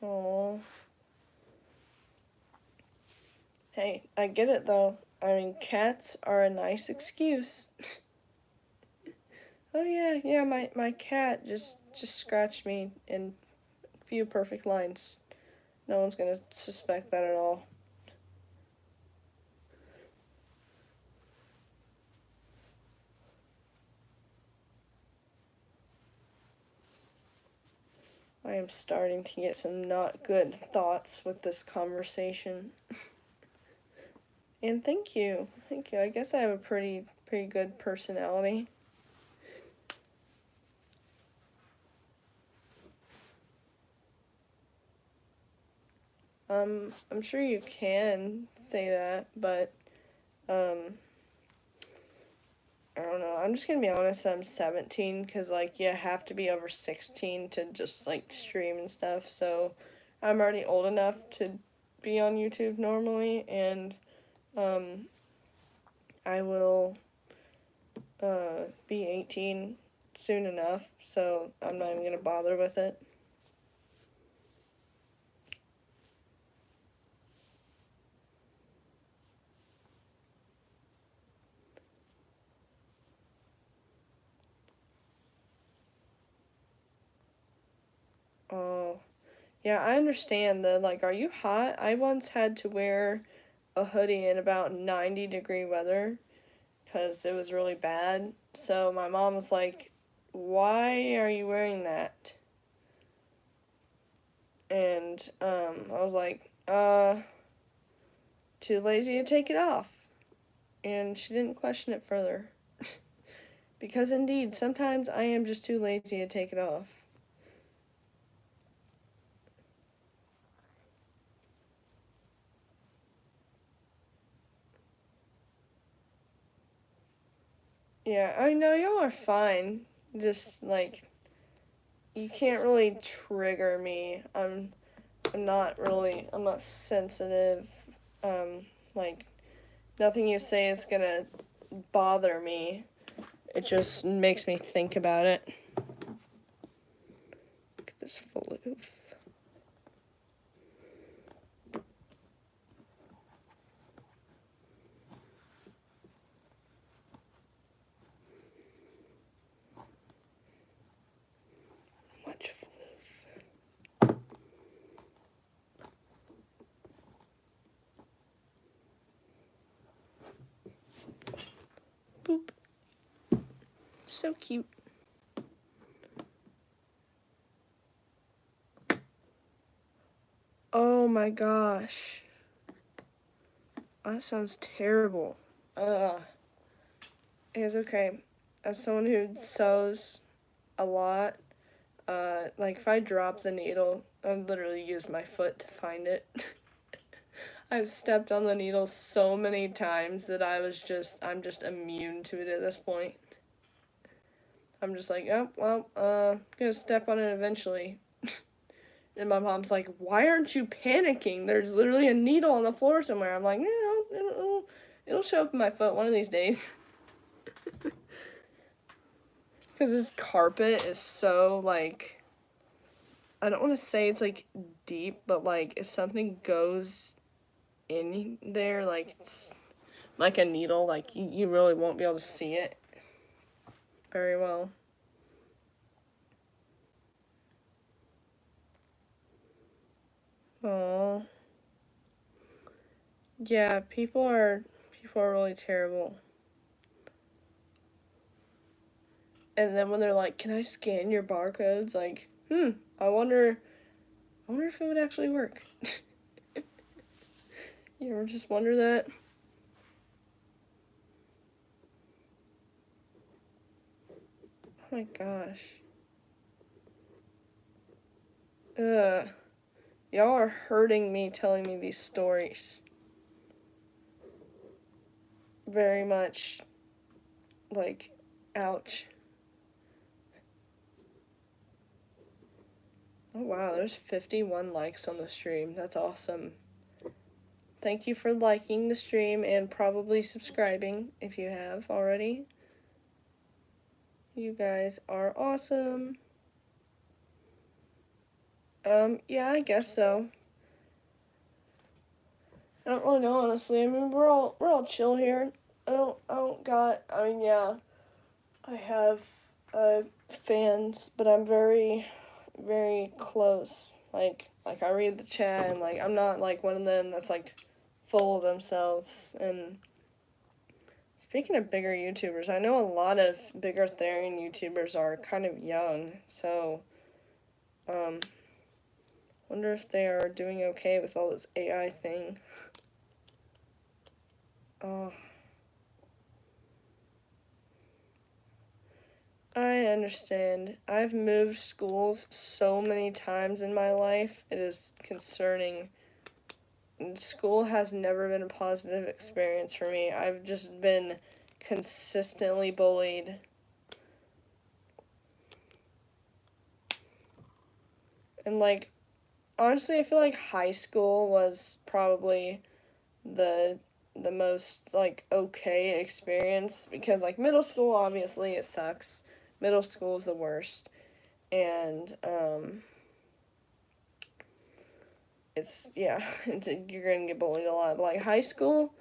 Oh, hey, I get it though. I mean, cats are a nice excuse. Oh yeah, yeah, my cat just scratched me in a few perfect lines. No one's gonna suspect that at all. I am starting to get some not good thoughts with this conversation. And thank you. Thank you. I guess I have a pretty good personality. I'm sure you can say that, but I don't know. I'm just gonna be honest. I'm 17 because like you have to be over 16 to just like stream and stuff. So I'm already old enough to be on YouTube normally, and um, I will be 18 soon enough. So I'm not even gonna bother with it. Oh, yeah, I understand the like, are you hot? I once had to wear a hoodie in about 90-degree weather because it was really bad. So my mom was like, "Why are you wearing that?" And I was like, too lazy to take it off." And she didn't question it further. Because indeed, sometimes I am just too lazy to take it off. Yeah, I know y'all are fine. Just like you can't really trigger me. I'm not sensitive. Like nothing you say is gonna bother me. It just makes me think about it. Look at this floof. Much floof. Boop. So cute. Oh my gosh. That sounds terrible. It's okay. As someone who sews a lot, like if I drop the needle, I literally use my foot to find it. I've stepped on the needle so many times that I'm just immune to it at this point. I'm just like, oh, well, gonna step on it eventually. And my mom's like, why aren't you panicking? There's literally a needle on the floor somewhere. I'm like, yeah, it'll show up in my foot one of these days. Because this carpet is so, like, I don't want to say it's, like, deep, but, like, if something goes in there, like, it's like a needle, like, you really won't be able to see it very well. Oh, yeah, people are really terrible. And then when they're like, "Can I scan your barcodes?" Like, I wonder if it would actually work. You ever just wonder that? Oh my gosh. Ugh. Y'all are hurting me telling me these stories. Very much. Like, ouch. Oh wow, there's 51 likes on the stream. That's awesome. Thank you for liking the stream and probably subscribing if you have already. You guys are awesome. Yeah, I guess so. I don't really know, honestly. I mean, we're all chill here. I mean, yeah, I have fans, but I'm very, very close. Like I read the chat, and like I'm not like one of them that's like full of themselves. And speaking of bigger YouTubers, I know a lot of bigger Therian YouTubers are kind of young, so wonder if they are doing okay with all this AI thing. Oh, I understand. I've moved schools so many times in my life. It is concerning. And school has never been a positive experience for me. I've just been consistently bullied. And, like, honestly, I feel like high school was probably the most, like, okay experience, because, like, middle school, obviously, it sucks. Middle school is the worst. And, it's, yeah, you're gonna get bullied a lot. But, like, high school,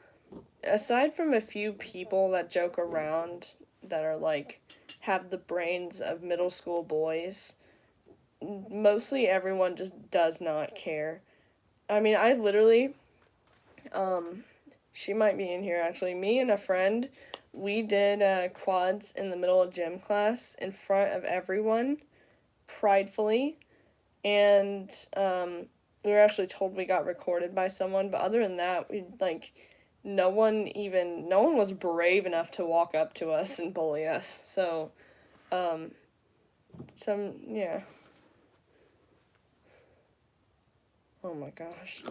aside from a few people that joke around that are, like, have the brains of middle school boys, mostly everyone just does not care. I mean, I literally, she might be in here actually. Me and a friend, we did quads in the middle of gym class in front of everyone, pridefully, and we were actually told we got recorded by someone. But other than that, we like no one was brave enough to walk up to us and bully us. So, yeah. Oh my gosh.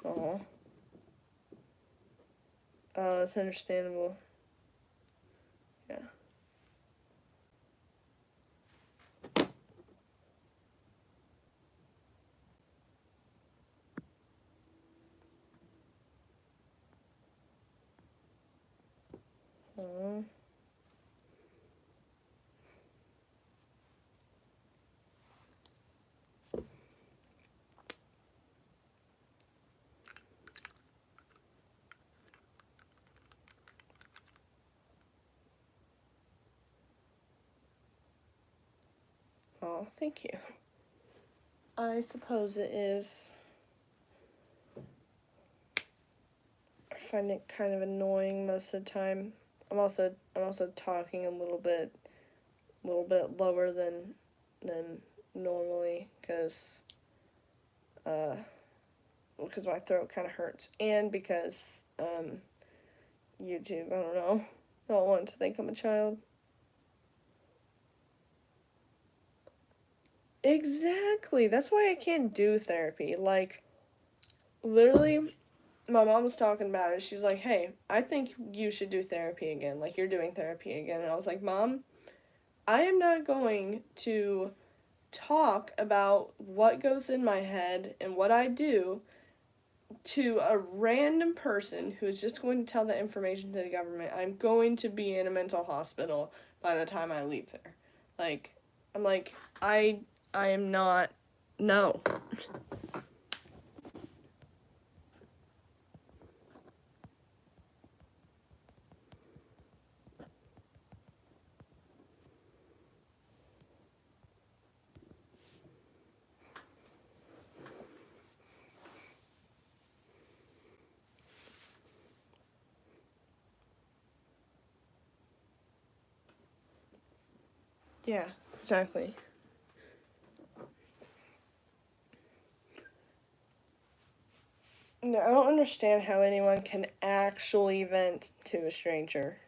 Oh. That's understandable. Yeah. Oh. Oh, thank you. I suppose it is. I find it kind of annoying most of the time. I'm also talking a little bit lower than normally, because my throat kind of hurts, and because YouTube, I don't know. I don't want to think I'm a child. Exactly. That's why I can't do therapy. Like, literally, my mom was talking about it. She's like, hey, I think you should do therapy again. Like, you're doing therapy again. And I was like, Mom, I am not going to talk about what goes in my head and what I do to a random person who is just going to tell that information to the government. I'm going to be in a mental hospital by the time I leave there. Like, I'm like, I am not, no. Yeah, exactly. No, I don't understand how anyone can actually vent to a stranger.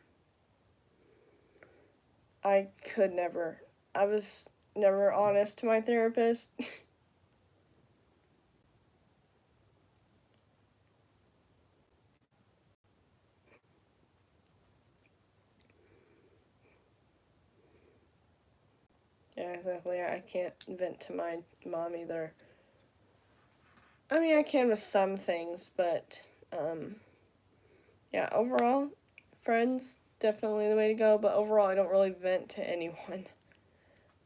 I could never. I was never honest to my therapist. Yeah, exactly. I can't vent to my mom either. I mean, I can with some things, but yeah, overall, friends definitely the way to go. But overall, I don't really vent to anyone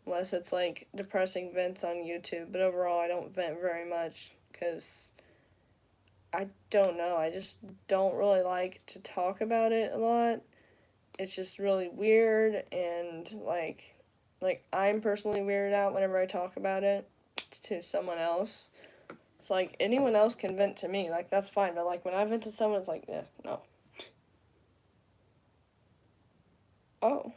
unless it's like depressing vents on YouTube. But overall, I don't vent very much because I don't know. I just don't really like to talk about it a lot. It's just really weird, and like I'm personally weirded out whenever I talk about it to someone else. It's like anyone else can vent to me, like that's fine, but like when I vent to someone, it's like, yeah, no. Oh,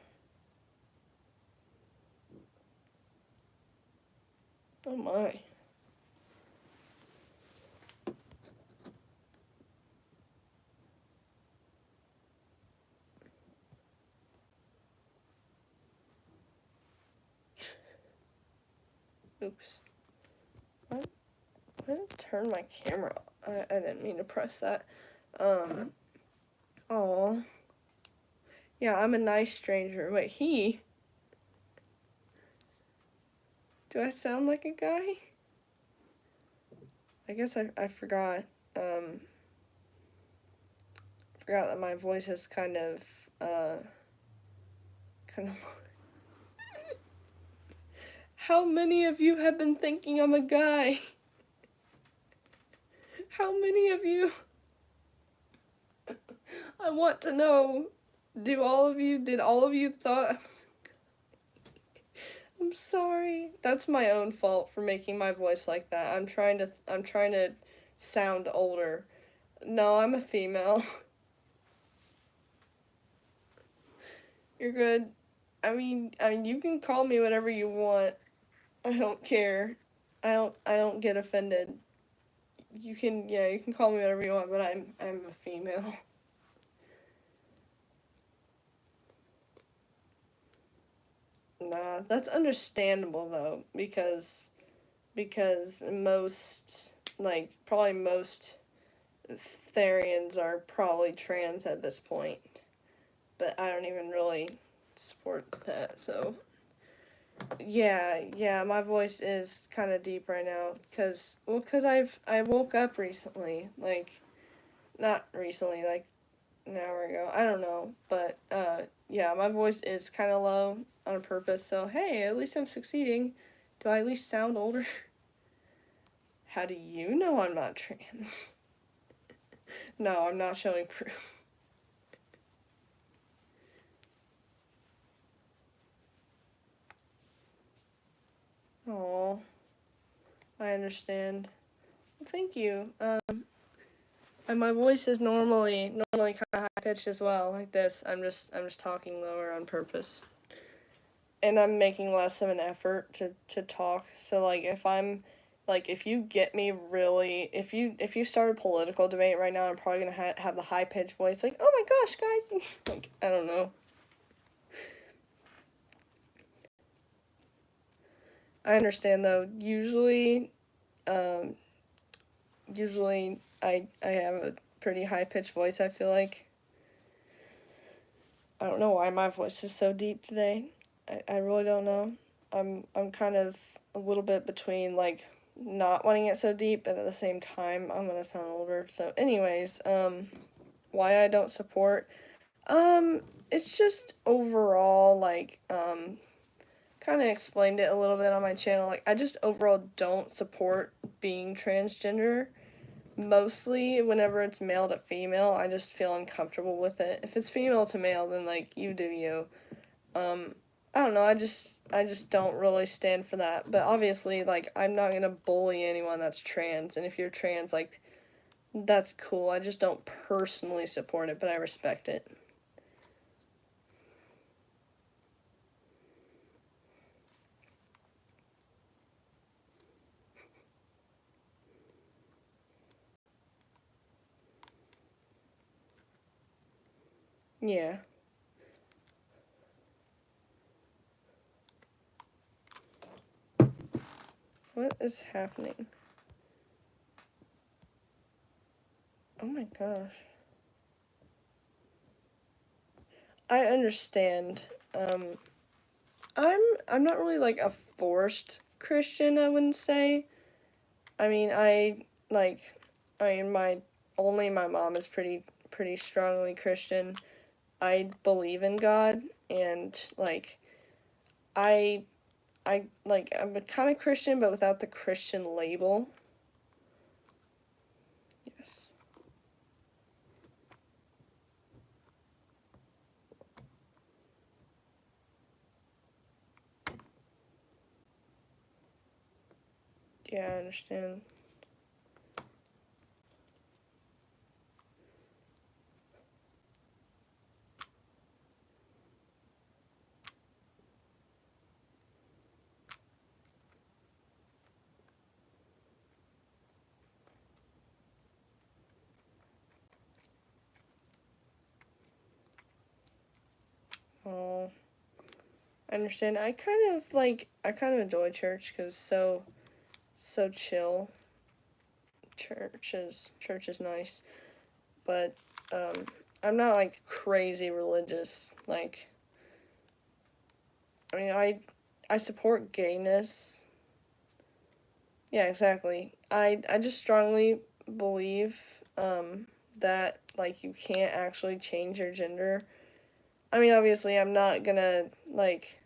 oh my. Oops. What? I didn't turn my camera off. I didn't mean to press that. Oh. Yeah, I'm a nice stranger. Wait, he? Do I sound like a guy? I guess I forgot. Forgot that my voice is kind of, kind of. How many of you have been thinking I'm a guy? How many of you? I want to know. Did all of you thought? I'm sorry. That's my own fault for making my voice like that. I'm trying to sound older. No, I'm a female. You're good. I mean you can call me whatever you want. I don't care. I don't get offended. You can call me whatever you want, but I'm a female. Nah, that's understandable though, because most, like, probably most Therians are probably trans at this point, but I don't even really support that. So yeah, my voice is kind of deep right now because I woke up recently, like, not recently, like an hour ago. I don't know, but yeah, my voice is kind of low on purpose. So hey, at least I'm succeeding. Do I at least sound older? How do you know I'm not trans? No, I'm not showing proof. Oh, I understand. Well, thank you. And my voice is normally kind of high pitched as well, like this. I'm just talking lower on purpose, and I'm making less of an effort to talk. So like if you get me really, if you start a political debate right now, I'm probably gonna have the high pitched voice, like, oh my gosh, guys, like, I don't know. I understand though. Um, usually I have a pretty high pitched voice. I feel like I don't know why my voice is so deep today. I really don't know. I'm kind of a little bit between, like, not wanting it so deep, but at the same time I'm gonna sound older. So anyways, why I don't support, it's just overall, like, kind of explained it a little bit on my channel. Like, I just overall don't support being transgender. Mostly whenever it's male to female, I just feel uncomfortable with it. If it's female to male, then, like, you do you. Um, I don't know, I just don't really stand for that. But obviously, like, I'm not gonna bully anyone that's trans, and if you're trans, like, that's cool. I just don't personally support it, but I respect it. Yeah. What is happening? Oh my gosh. I understand. Um, I'm I'm not really like a forced Christian, I wouldn't say. I mean, like I mean my mom is pretty strongly Christian. I believe in God, and like I I'm a kind of Christian but without the Christian label. Yes. Yeah, I understand. Oh, I understand. I kind of enjoy church cuz so chill. Church is nice. But I'm not, like, crazy religious. Like, I mean, I support gayness. Yeah, exactly. I just strongly believe, that, like, you can't actually change your gender. I mean, obviously, I'm not gonna, like,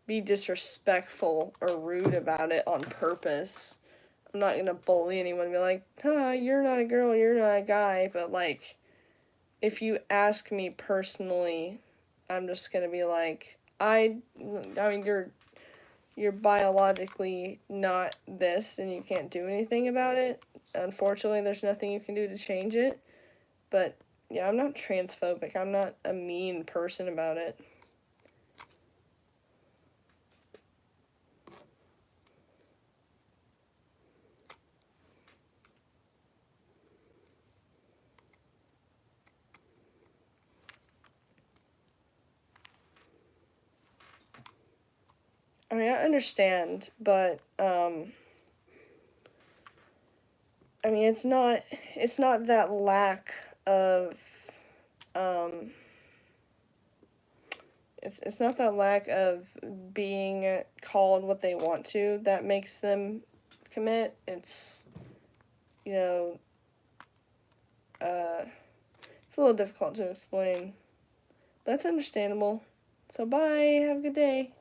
be disrespectful or rude about it on purpose. I'm not gonna bully anyone and be like, you're not a girl, you're not a guy, but, like, if you ask me personally, I'm just gonna be like, I mean, you're biologically not this, and you can't do anything about it. Unfortunately, there's nothing you can do to change it. But yeah, I'm not transphobic. I'm not a mean person about it. I mean, I understand, but I mean, it's not that lack of um it's not that lack of being called what they want to that makes them commit. It's, you know, it's a little difficult to explain. That's understandable. So bye, have a good day.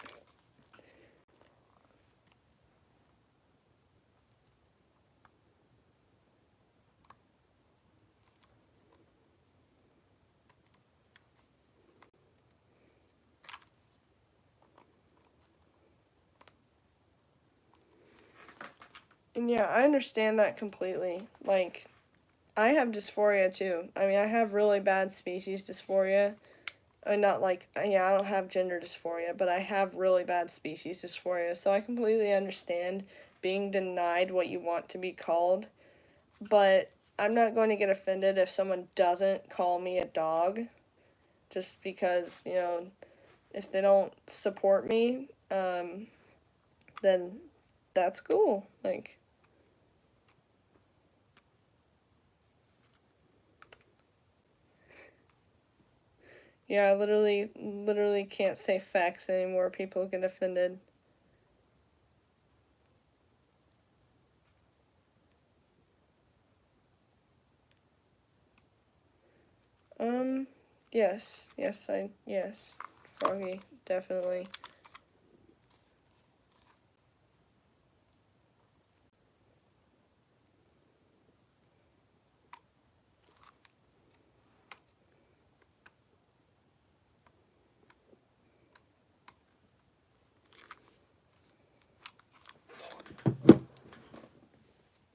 And yeah, I understand that completely. Like, I have dysphoria too. I mean, I have really bad species dysphoria. I mean, not like, yeah, I don't have gender dysphoria, but I have really bad species dysphoria. So I completely understand being denied what you want to be called. But I'm not going to get offended if someone doesn't call me a dog just because, if they don't support me, then that's cool. Like, yeah, I literally can't say facts anymore. People get offended. Um, yes, Froggy, definitely.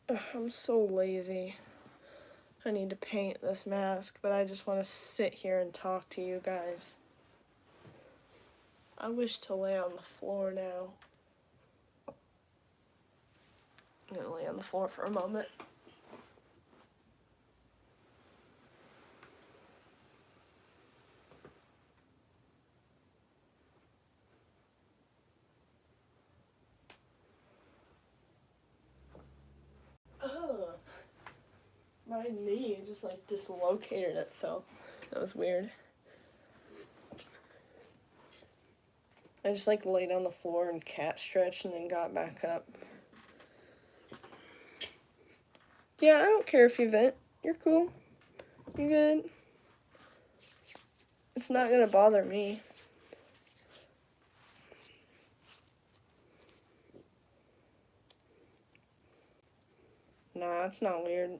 Ugh, I'm so lazy. I need to paint this mask, but I just want to sit here and talk to you guys. I wish to lay on the floor now. I'm gonna lay on the floor for a moment. Ugh. My knee just like dislocated itself. That was weird. I just like laid on the floor and cat stretched and then got back up. Yeah, I don't care if you vent. You're cool. You good. It's not gonna bother me. Nah, it's not weird.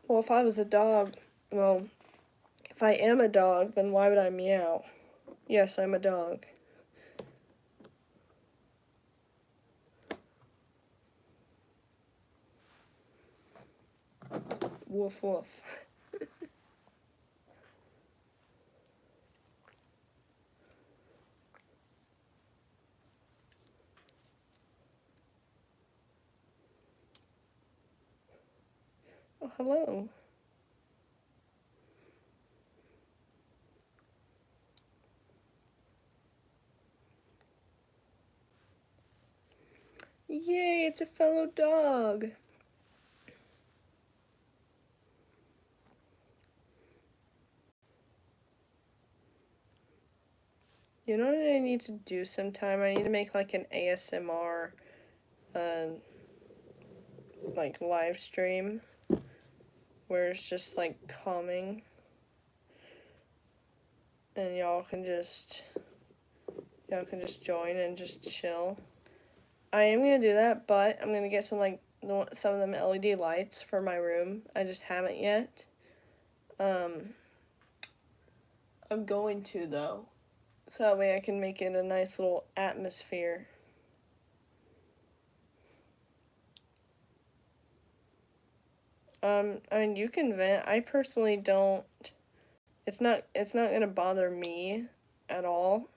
Well, if I was a dog, well, if I am a dog, then why would I meow? Yes, I'm a dog. Woof woof. Oh, hello. Yay, it's a fellow dog. You know what I need to do sometime? I need to make like an ASMR like live stream where it's just like calming and y'all can just join and just chill. I am gonna do that, but I'm gonna get some of them LED lights for my room. I just haven't yet. I'm going to though, so that way I can make it a nice little atmosphere. I mean, you can vent. I personally don't. It's not gonna bother me at all.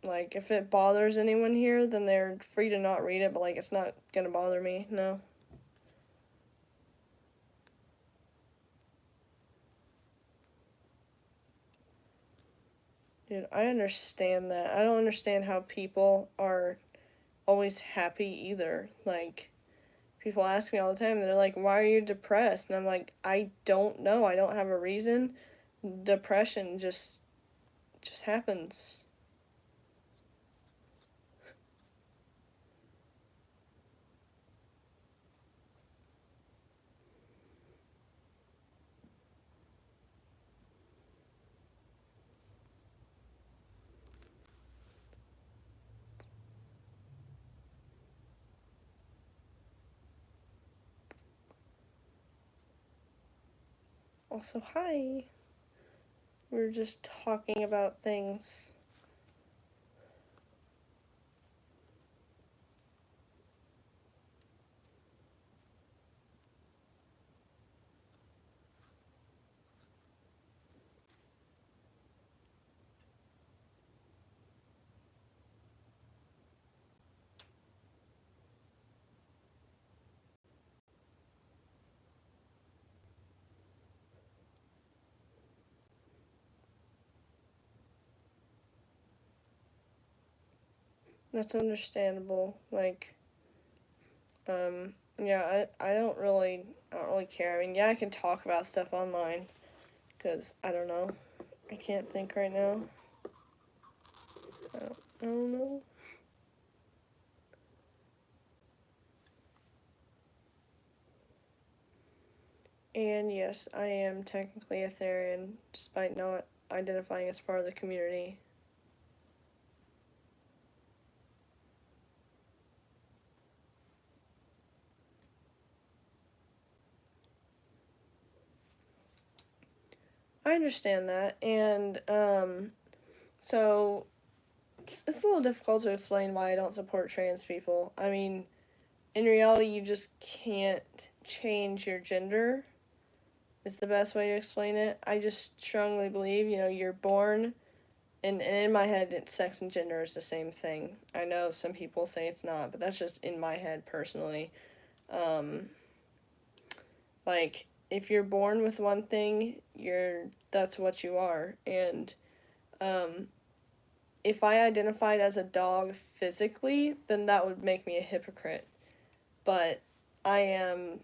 Like if it bothers anyone here, then they're free to not read it. But like, it's not gonna bother me. No. Dude, I understand that. I don't understand how people are always happy either. Like, people ask me all the time, they're like, why are you depressed? And I'm like, I don't know. I don't have a reason. Depression just happens. Also, hi. We're just talking about things. That's understandable. Like, yeah, I don't really care. I mean, yeah, I can talk about stuff online, because I don't know. I can't think right now. I don't know. And yes, I am technically a Therian, despite not identifying as part of the community. I understand that, and so it's a little difficult to explain why I don't support trans people. I mean, in reality, you just can't change your gender, is the best way to explain it. I just strongly believe, you're born, and in my head, sex and gender is the same thing. I know some people say it's not, but that's just in my head personally. Like, if you're born with one thing, that's what you are. And if I identified as a dog physically, then that would make me a hypocrite. But I am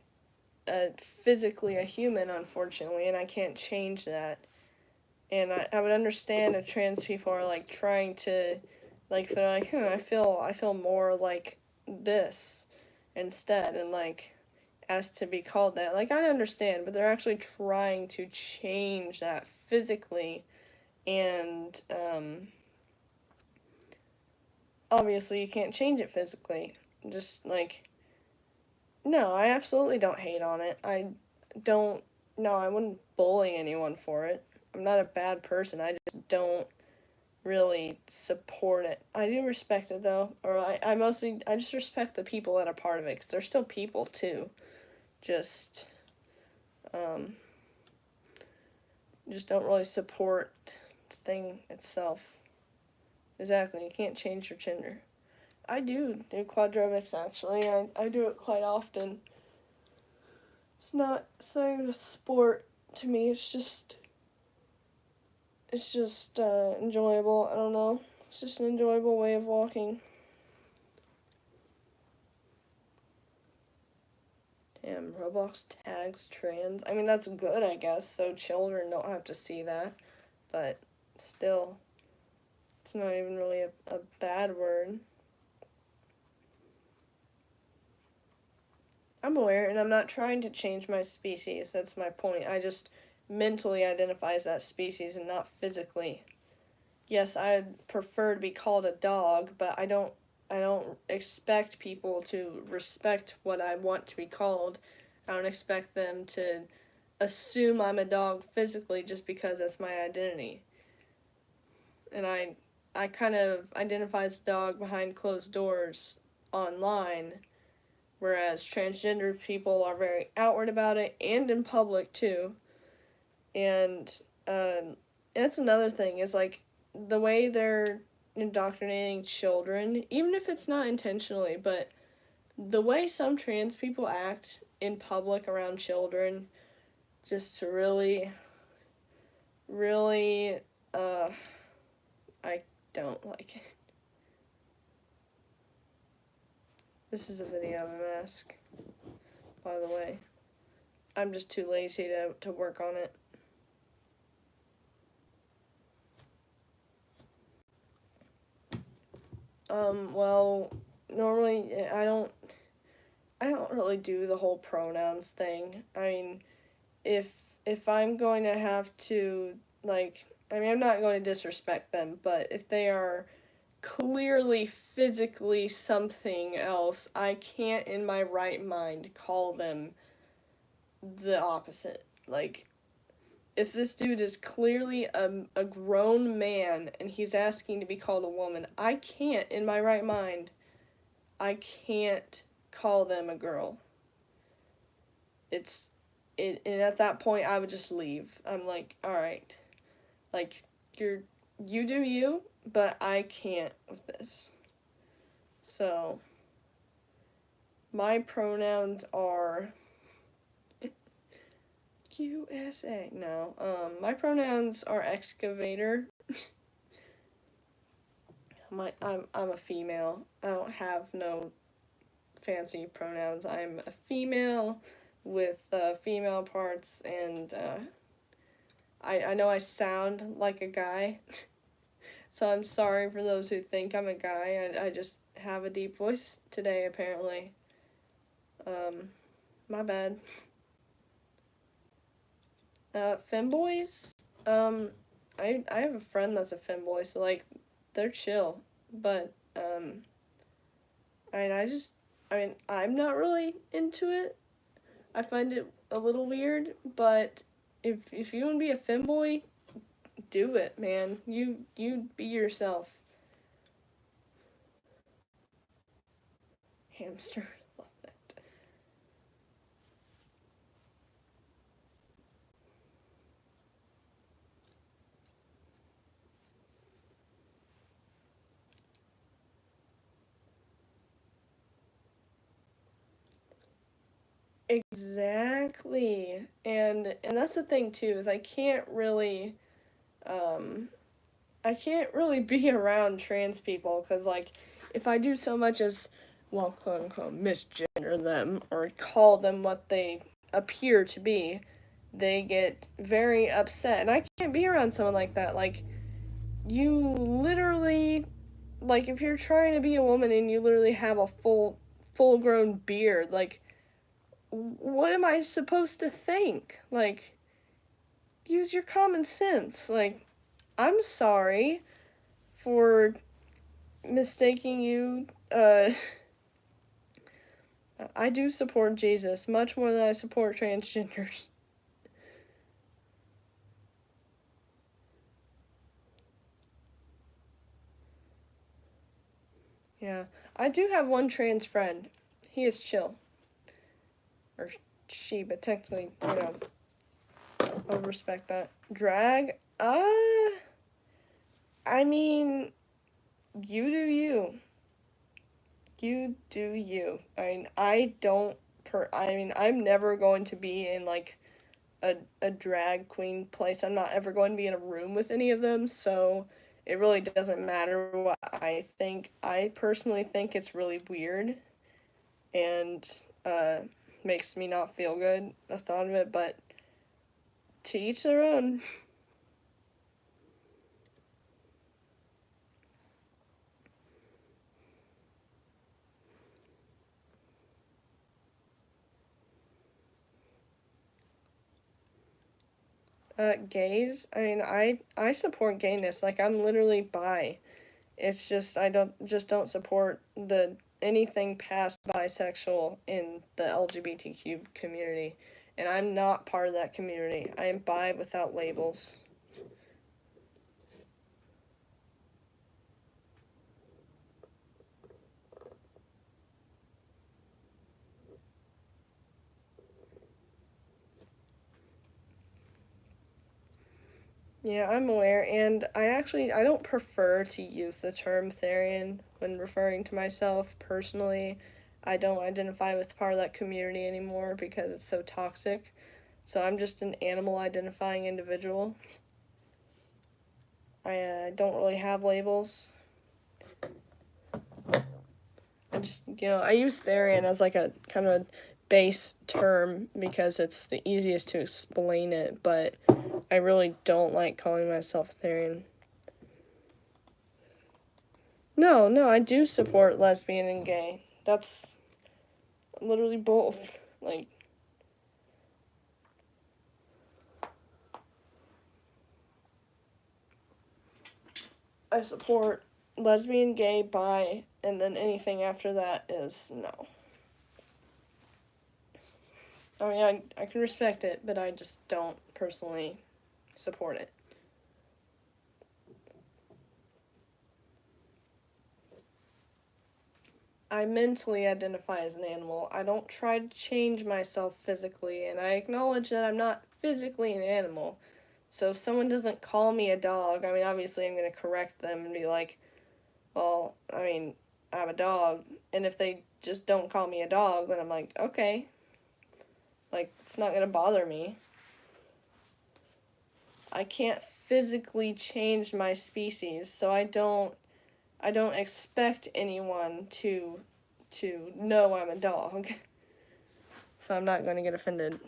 physically a human, unfortunately, and I can't change that. And I would understand if trans people are like trying to, like, they're like, I feel more like this instead, and like asked to be called that. Like, I understand, but they're actually trying to change that physically, and obviously you can't change it physically. Just like, no, I absolutely don't hate on it. I wouldn't bully anyone for it. I'm not a bad person. I just don't really support it. I do respect it though, or I just respect the people that are part of it, because they're still people too. Just don't really support the thing itself. Exactly, you can't change your gender. I do quadrobics actually. I do it quite often. It's not even a sport to me. It's just enjoyable. I don't know. It's just an enjoyable way of walking. And Roblox tags trans. I mean, that's good, I guess, so children don't have to see that. But still, it's not even really a bad word. I'm aware, and I'm not trying to change my species. That's my point. I just mentally identify as that species and not physically. Yes, I'd prefer to be called a dog, but I don't expect people to respect what I want to be called. I don't expect them to assume I'm a dog physically just because that's my identity. And I kind of identify as a dog behind closed doors online, whereas transgender people are very outward about it and in public too. And that's another thing is like the way they're indoctrinating children, even if it's not intentionally, but the way some trans people act in public around children just really, really, I don't like it. This is a video of a mask, by the way. I'm just too lazy to work on it. Well, normally I don't really do the whole pronouns thing. I mean, if I'm going to have to, like, I mean, I'm not going to disrespect them, but if they are clearly physically something else, I can't in my right mind call them the opposite. Like, if this dude is clearly a grown man and he's asking to be called a woman, I can't in my right mind, I can't call them a girl. And at that point I would just leave. I'm like, all right, like you do you, but I can't with this. So my pronouns are USA. No, my pronouns are excavator. I'm a female. I don't have no fancy pronouns. I'm a female with female parts, and I know I sound like a guy, so I'm sorry for those who think I'm a guy. I just have a deep voice today, apparently. My bad. Femboys? I have a friend that's a femboy, so, like, they're chill, but, I'm not really into it. I find it a little weird, but if you want to be a femboy, do it, man. You be yourself. Hamster. Love that. Exactly. And that's the thing too, is um I can't really be around trans people because, like, if I do so much as, well, quote unquote, misgender them or call them what they appear to be, they get very upset. And I can't be around someone like that. Like, you literally, like, if you're trying to be a woman and you literally have a full grown beard, like, what am I supposed to think? Like, use your common sense. Like, I'm sorry for mistaking you. I do support Jesus much more than I support transgenders. Yeah, I do have one trans friend. He is chill, or she, but technically, I'll respect that. Drag, I mean, you do you. You do you. I mean, I'm never going to be in, like, a drag queen place. I'm not ever going to be in a room with any of them, so it really doesn't matter what I think. I personally think it's really weird, and makes me not feel good, the thought of it, but to each their own. Gays, I mean, I support gayness. Like, I'm literally bi. It's just I don't support the anything past bisexual in the LGBTQ community, and I'm not part of that community. I am bi without labels. Yeah, I'm aware, and I don't prefer to use the term Therian when referring to myself personally. I don't identify with part of that community anymore because it's so toxic. So I'm just an animal identifying individual. I don't really have labels. I use Therian as like a kind of a base term because it's the easiest to explain it, but I really don't like calling myself Therian. No, I do support lesbian and gay. That's literally both. Like, I support lesbian, gay, bi, and then anything after that is no. I mean, I can respect it, but I just don't personally support it. I mentally identify as an animal. I don't try to change myself physically, and I acknowledge that I'm not physically an animal. So if someone doesn't call me a dog, I mean, obviously I'm going to correct them and be like, well, I mean, I'm a dog. And if they just don't call me a dog, then I'm like, okay. Like, it's not going to bother me. I can't physically change my species, so I don't expect anyone to know I'm a dog. So I'm not going to get offended.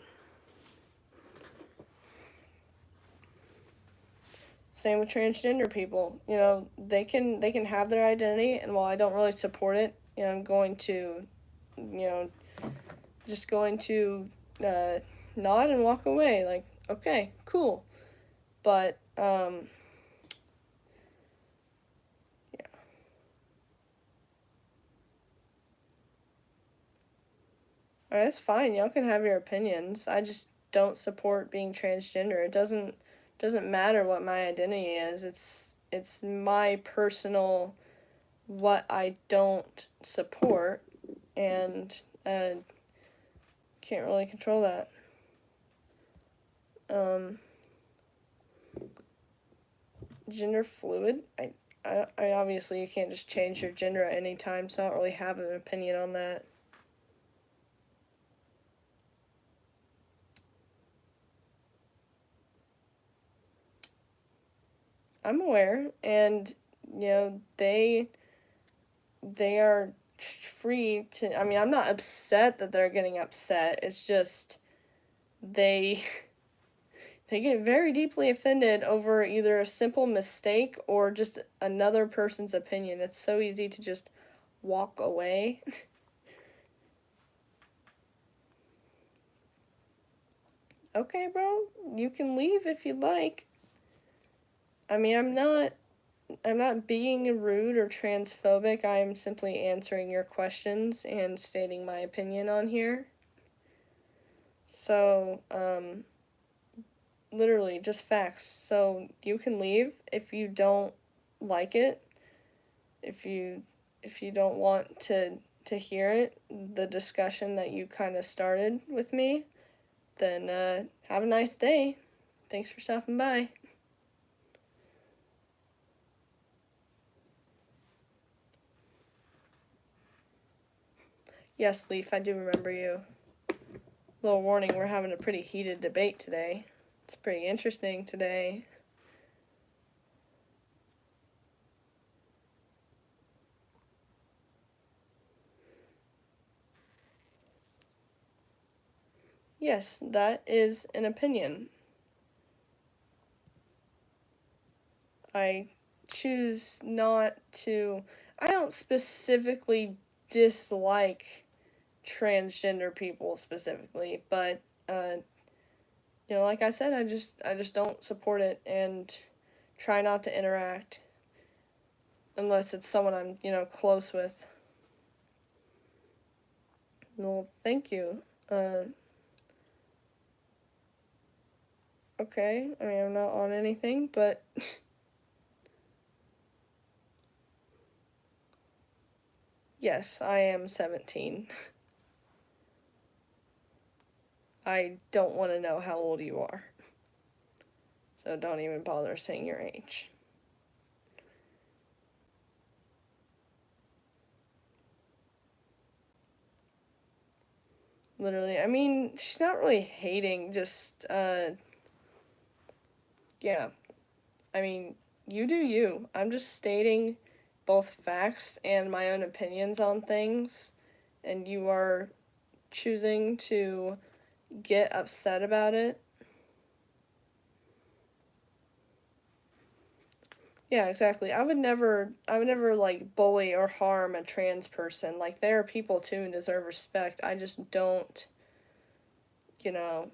Same with transgender people. They can have their identity, and while I don't really support it, I'm going to, just going to nod and walk away. Like, okay, cool. But yeah. Alright, that's fine. Y'all can have your opinions. I just don't support being transgender. It doesn't matter what my identity is. It's my personal what I don't support, and can't really control that. Gender fluid. I obviously you can't just change your gender at any time, so I don't really have an opinion on that. I'm aware, and they are free to. I mean, I'm not upset that they're getting upset. It's just they they get very deeply offended over either a simple mistake or just another person's opinion. It's so easy to just walk away. Okay, bro, you can leave if you'd like. I mean, I'm not being rude or transphobic. I am simply answering your questions and stating my opinion on here. So, literally just facts. So you can leave if you don't like it. If you don't want to hear it, the discussion that you kind of started with me, then have a nice day. Thanks for stopping by. Yes, Leaf, I do remember you. Little warning, we're having a pretty heated debate today. It's pretty interesting today. Yes, that is an opinion. I choose not to. I don't specifically dislike transgender people specifically, but like I said, I just don't support it and try not to interact unless it's someone I'm, close with. Well, thank you. Uh, okay. I mean, I'm not on anything, but yes, I am 17. I don't want to know how old you are. So don't even bother saying your age. Literally, I mean, she's not really hating, just, yeah. I mean, you do you. I'm just stating both facts and my own opinions on things, and you are choosing to get upset about it. Yeah, exactly. I would never like bully or harm a trans person. Like, they are people too and deserve respect. I you know,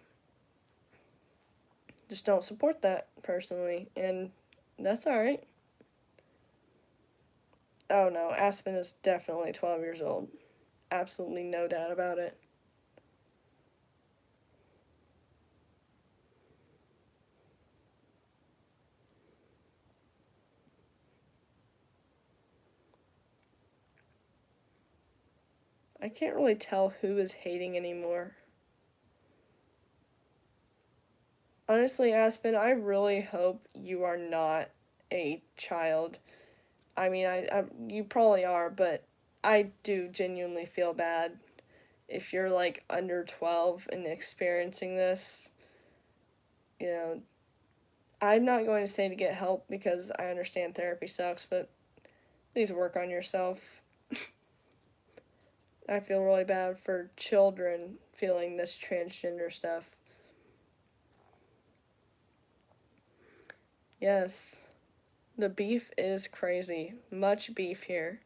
just don't support that personally, and that's alright. Oh no, Aspen is definitely 12 years old. Absolutely no doubt about it. I can't really tell who is hating anymore. Honestly, Aspen, I really hope you are not a child. I mean, you probably are, but I do genuinely feel bad if you're like under 12 and experiencing this. You know, I'm not going to say to get help because I understand therapy sucks, but please work on yourself. I feel really bad for children feeling this transgender stuff. Yes, the beef is crazy. Much beef here.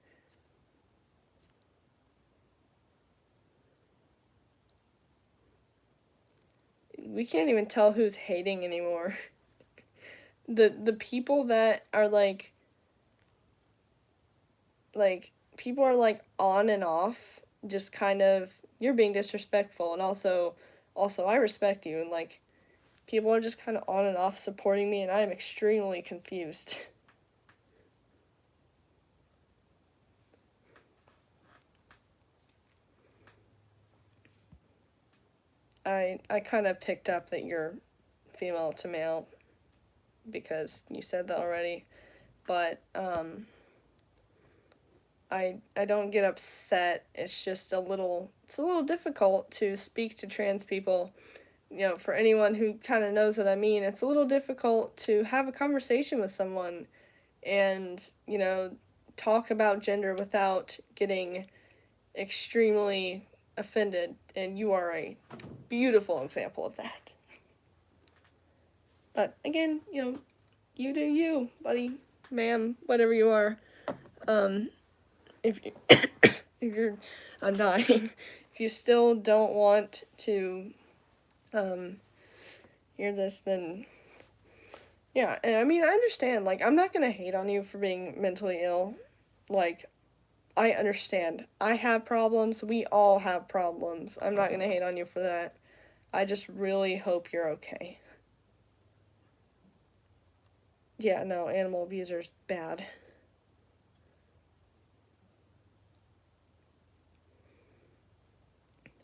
We can't even tell who's hating anymore. The people that are like people are like on and off, just kind of, you're being disrespectful, and also I respect you, and like people are just kind of on and off supporting me, and I am extremely confused. I kind of picked up that you're female to male because you said that already, but I don't get upset. It's a little difficult to speak to trans people. For anyone who kind of knows what I mean, it's a little difficult to have a conversation with someone and, talk about gender without getting extremely offended, and you are a beautiful example of that. But again, you do you, buddy, ma'am, whatever you are. Um, if you, if you're, I'm dying. If you still don't want to um, hear this, then yeah. And I mean, I understand. Like, I'm not gonna hate on you for being mentally ill. Like, I understand. I have problems. We all have problems. I'm not gonna hate on you for that. I just really hope you're okay. Yeah, no, animal abuser's bad.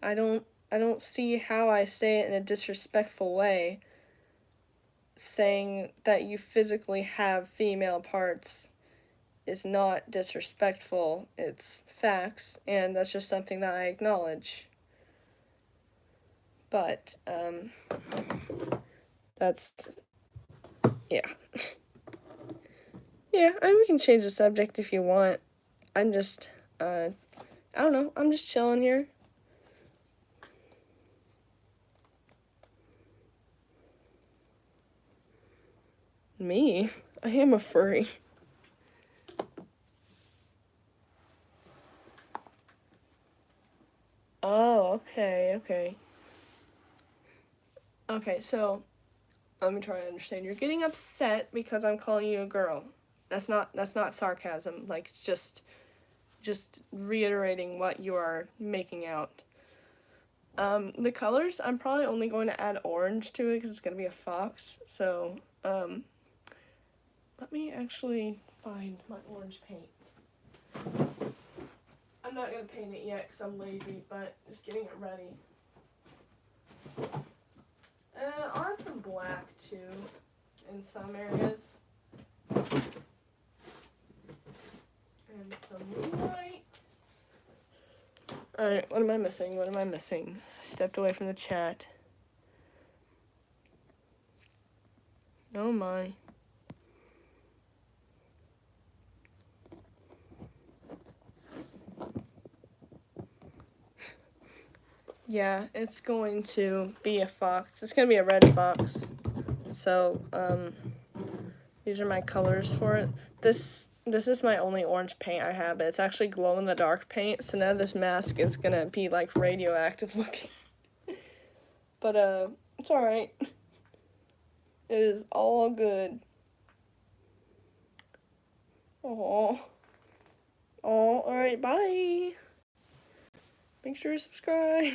I don't I don't see how I say it in a disrespectful way, saying that you physically have female parts is not disrespectful. It's facts, and that's just something that I acknowledge. But that's yeah. Yeah, I mean, we can change the subject if you want. I'm just I don't know. I'm just chilling here. Me? I am a furry. Oh, okay. Okay, so let me try to understand. You're getting upset because I'm calling you a girl. That's not sarcasm. Like, it's just reiterating what you are making out. The colors, I'm probably only going to add orange to it because it's going to be a fox. So, let me actually find my orange paint. I'm not going to paint it yet because I'm lazy, but just getting it ready. I'll add some black too in some areas. And some white. Alright, what am I missing? I stepped away from the chat. Oh my. Yeah, it's going to be a fox. It's going to be a red fox. So, these are my colors for it. This is my only orange paint I have, but it's actually glow-in-the-dark paint, so now this mask is gonna be, like, radioactive looking. But, it's alright. It is all good. Oh, alright, bye! Make sure to subscribe!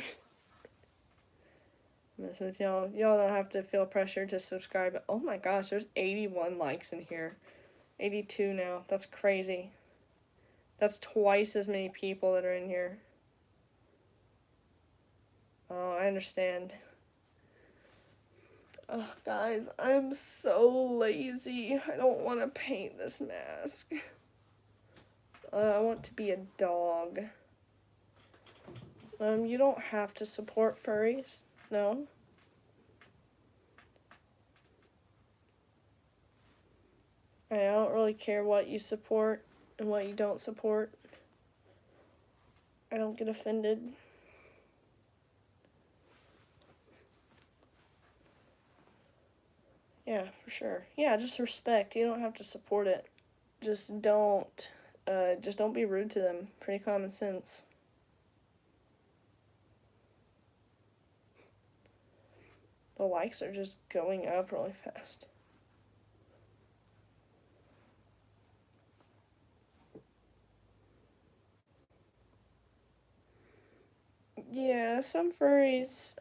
So y'all don't have to feel pressure to subscribe. Oh my gosh, there's 81 likes in here. 82 now. That's crazy. That's twice as many people that are in here. Oh, I understand. Oh, guys, I'm so lazy. I don't want to paint this mask. I want to be a dog. You don't have to support furries. No? I don't really care what you support and what you don't support. I don't get offended. Yeah, for sure. Yeah, just respect. You don't have to support it. Just don't be rude to them. Pretty common sense. The likes are just going up really fast. Yeah, some furries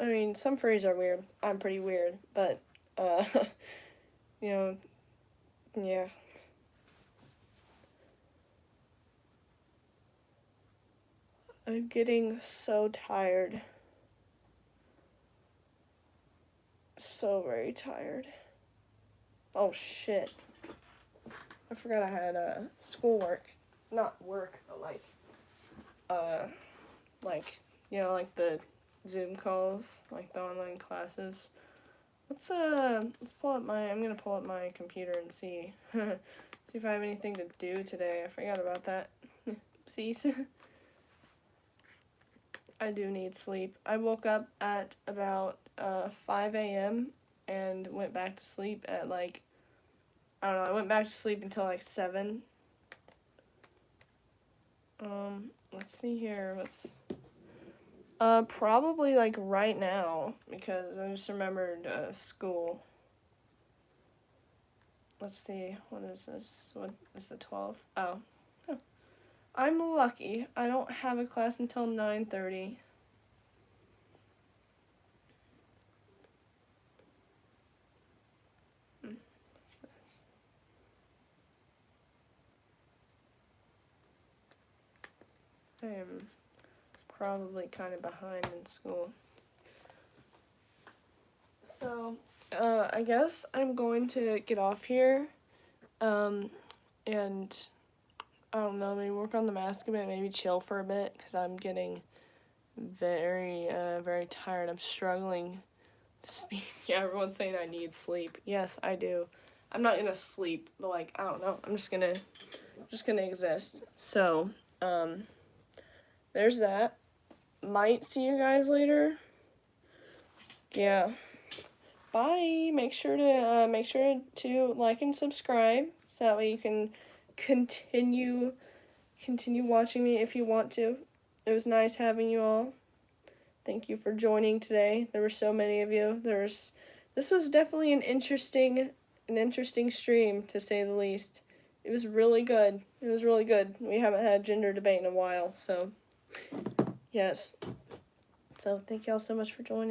are weird. I'm pretty weird, but, you know, yeah. I'm getting so tired. So very tired. Oh, shit. I forgot I had, schoolwork. Not work, but, like the Zoom calls, like the online classes. Let's pull up I'm gonna pull up my computer and see if I have anything to do today. I forgot about that. Oopsies. I do need sleep. I woke up at about 5 a.m. and went back to sleep at like, I don't know, I went back to sleep until like 7. Let's see here, probably like right now, because I just remembered school. Let's see, what is this? What is the 12th? Oh. Huh. I'm lucky. I don't have a class until 9:30. What's this? I am probably kind of behind in school. So, I guess I'm going to get off here, and, I don't know, maybe work on the mask a bit, maybe chill for a bit, because I'm getting very, very tired. I'm struggling to speak. Yeah, everyone's saying I need sleep. Yes, I do. I'm not gonna sleep, but, like, I don't know. I'm just gonna exist. So, there's that. Might see you guys later. Yeah. bye. Make sure to like and subscribe so that way you can continue watching me if you want to. It was nice having you all. Thank you for joining today. There were so many of you. This was definitely an interesting stream, to say the least. It was really good. It was really good. We haven't had gender debate in a while, so yes. So thank y'all so much for joining.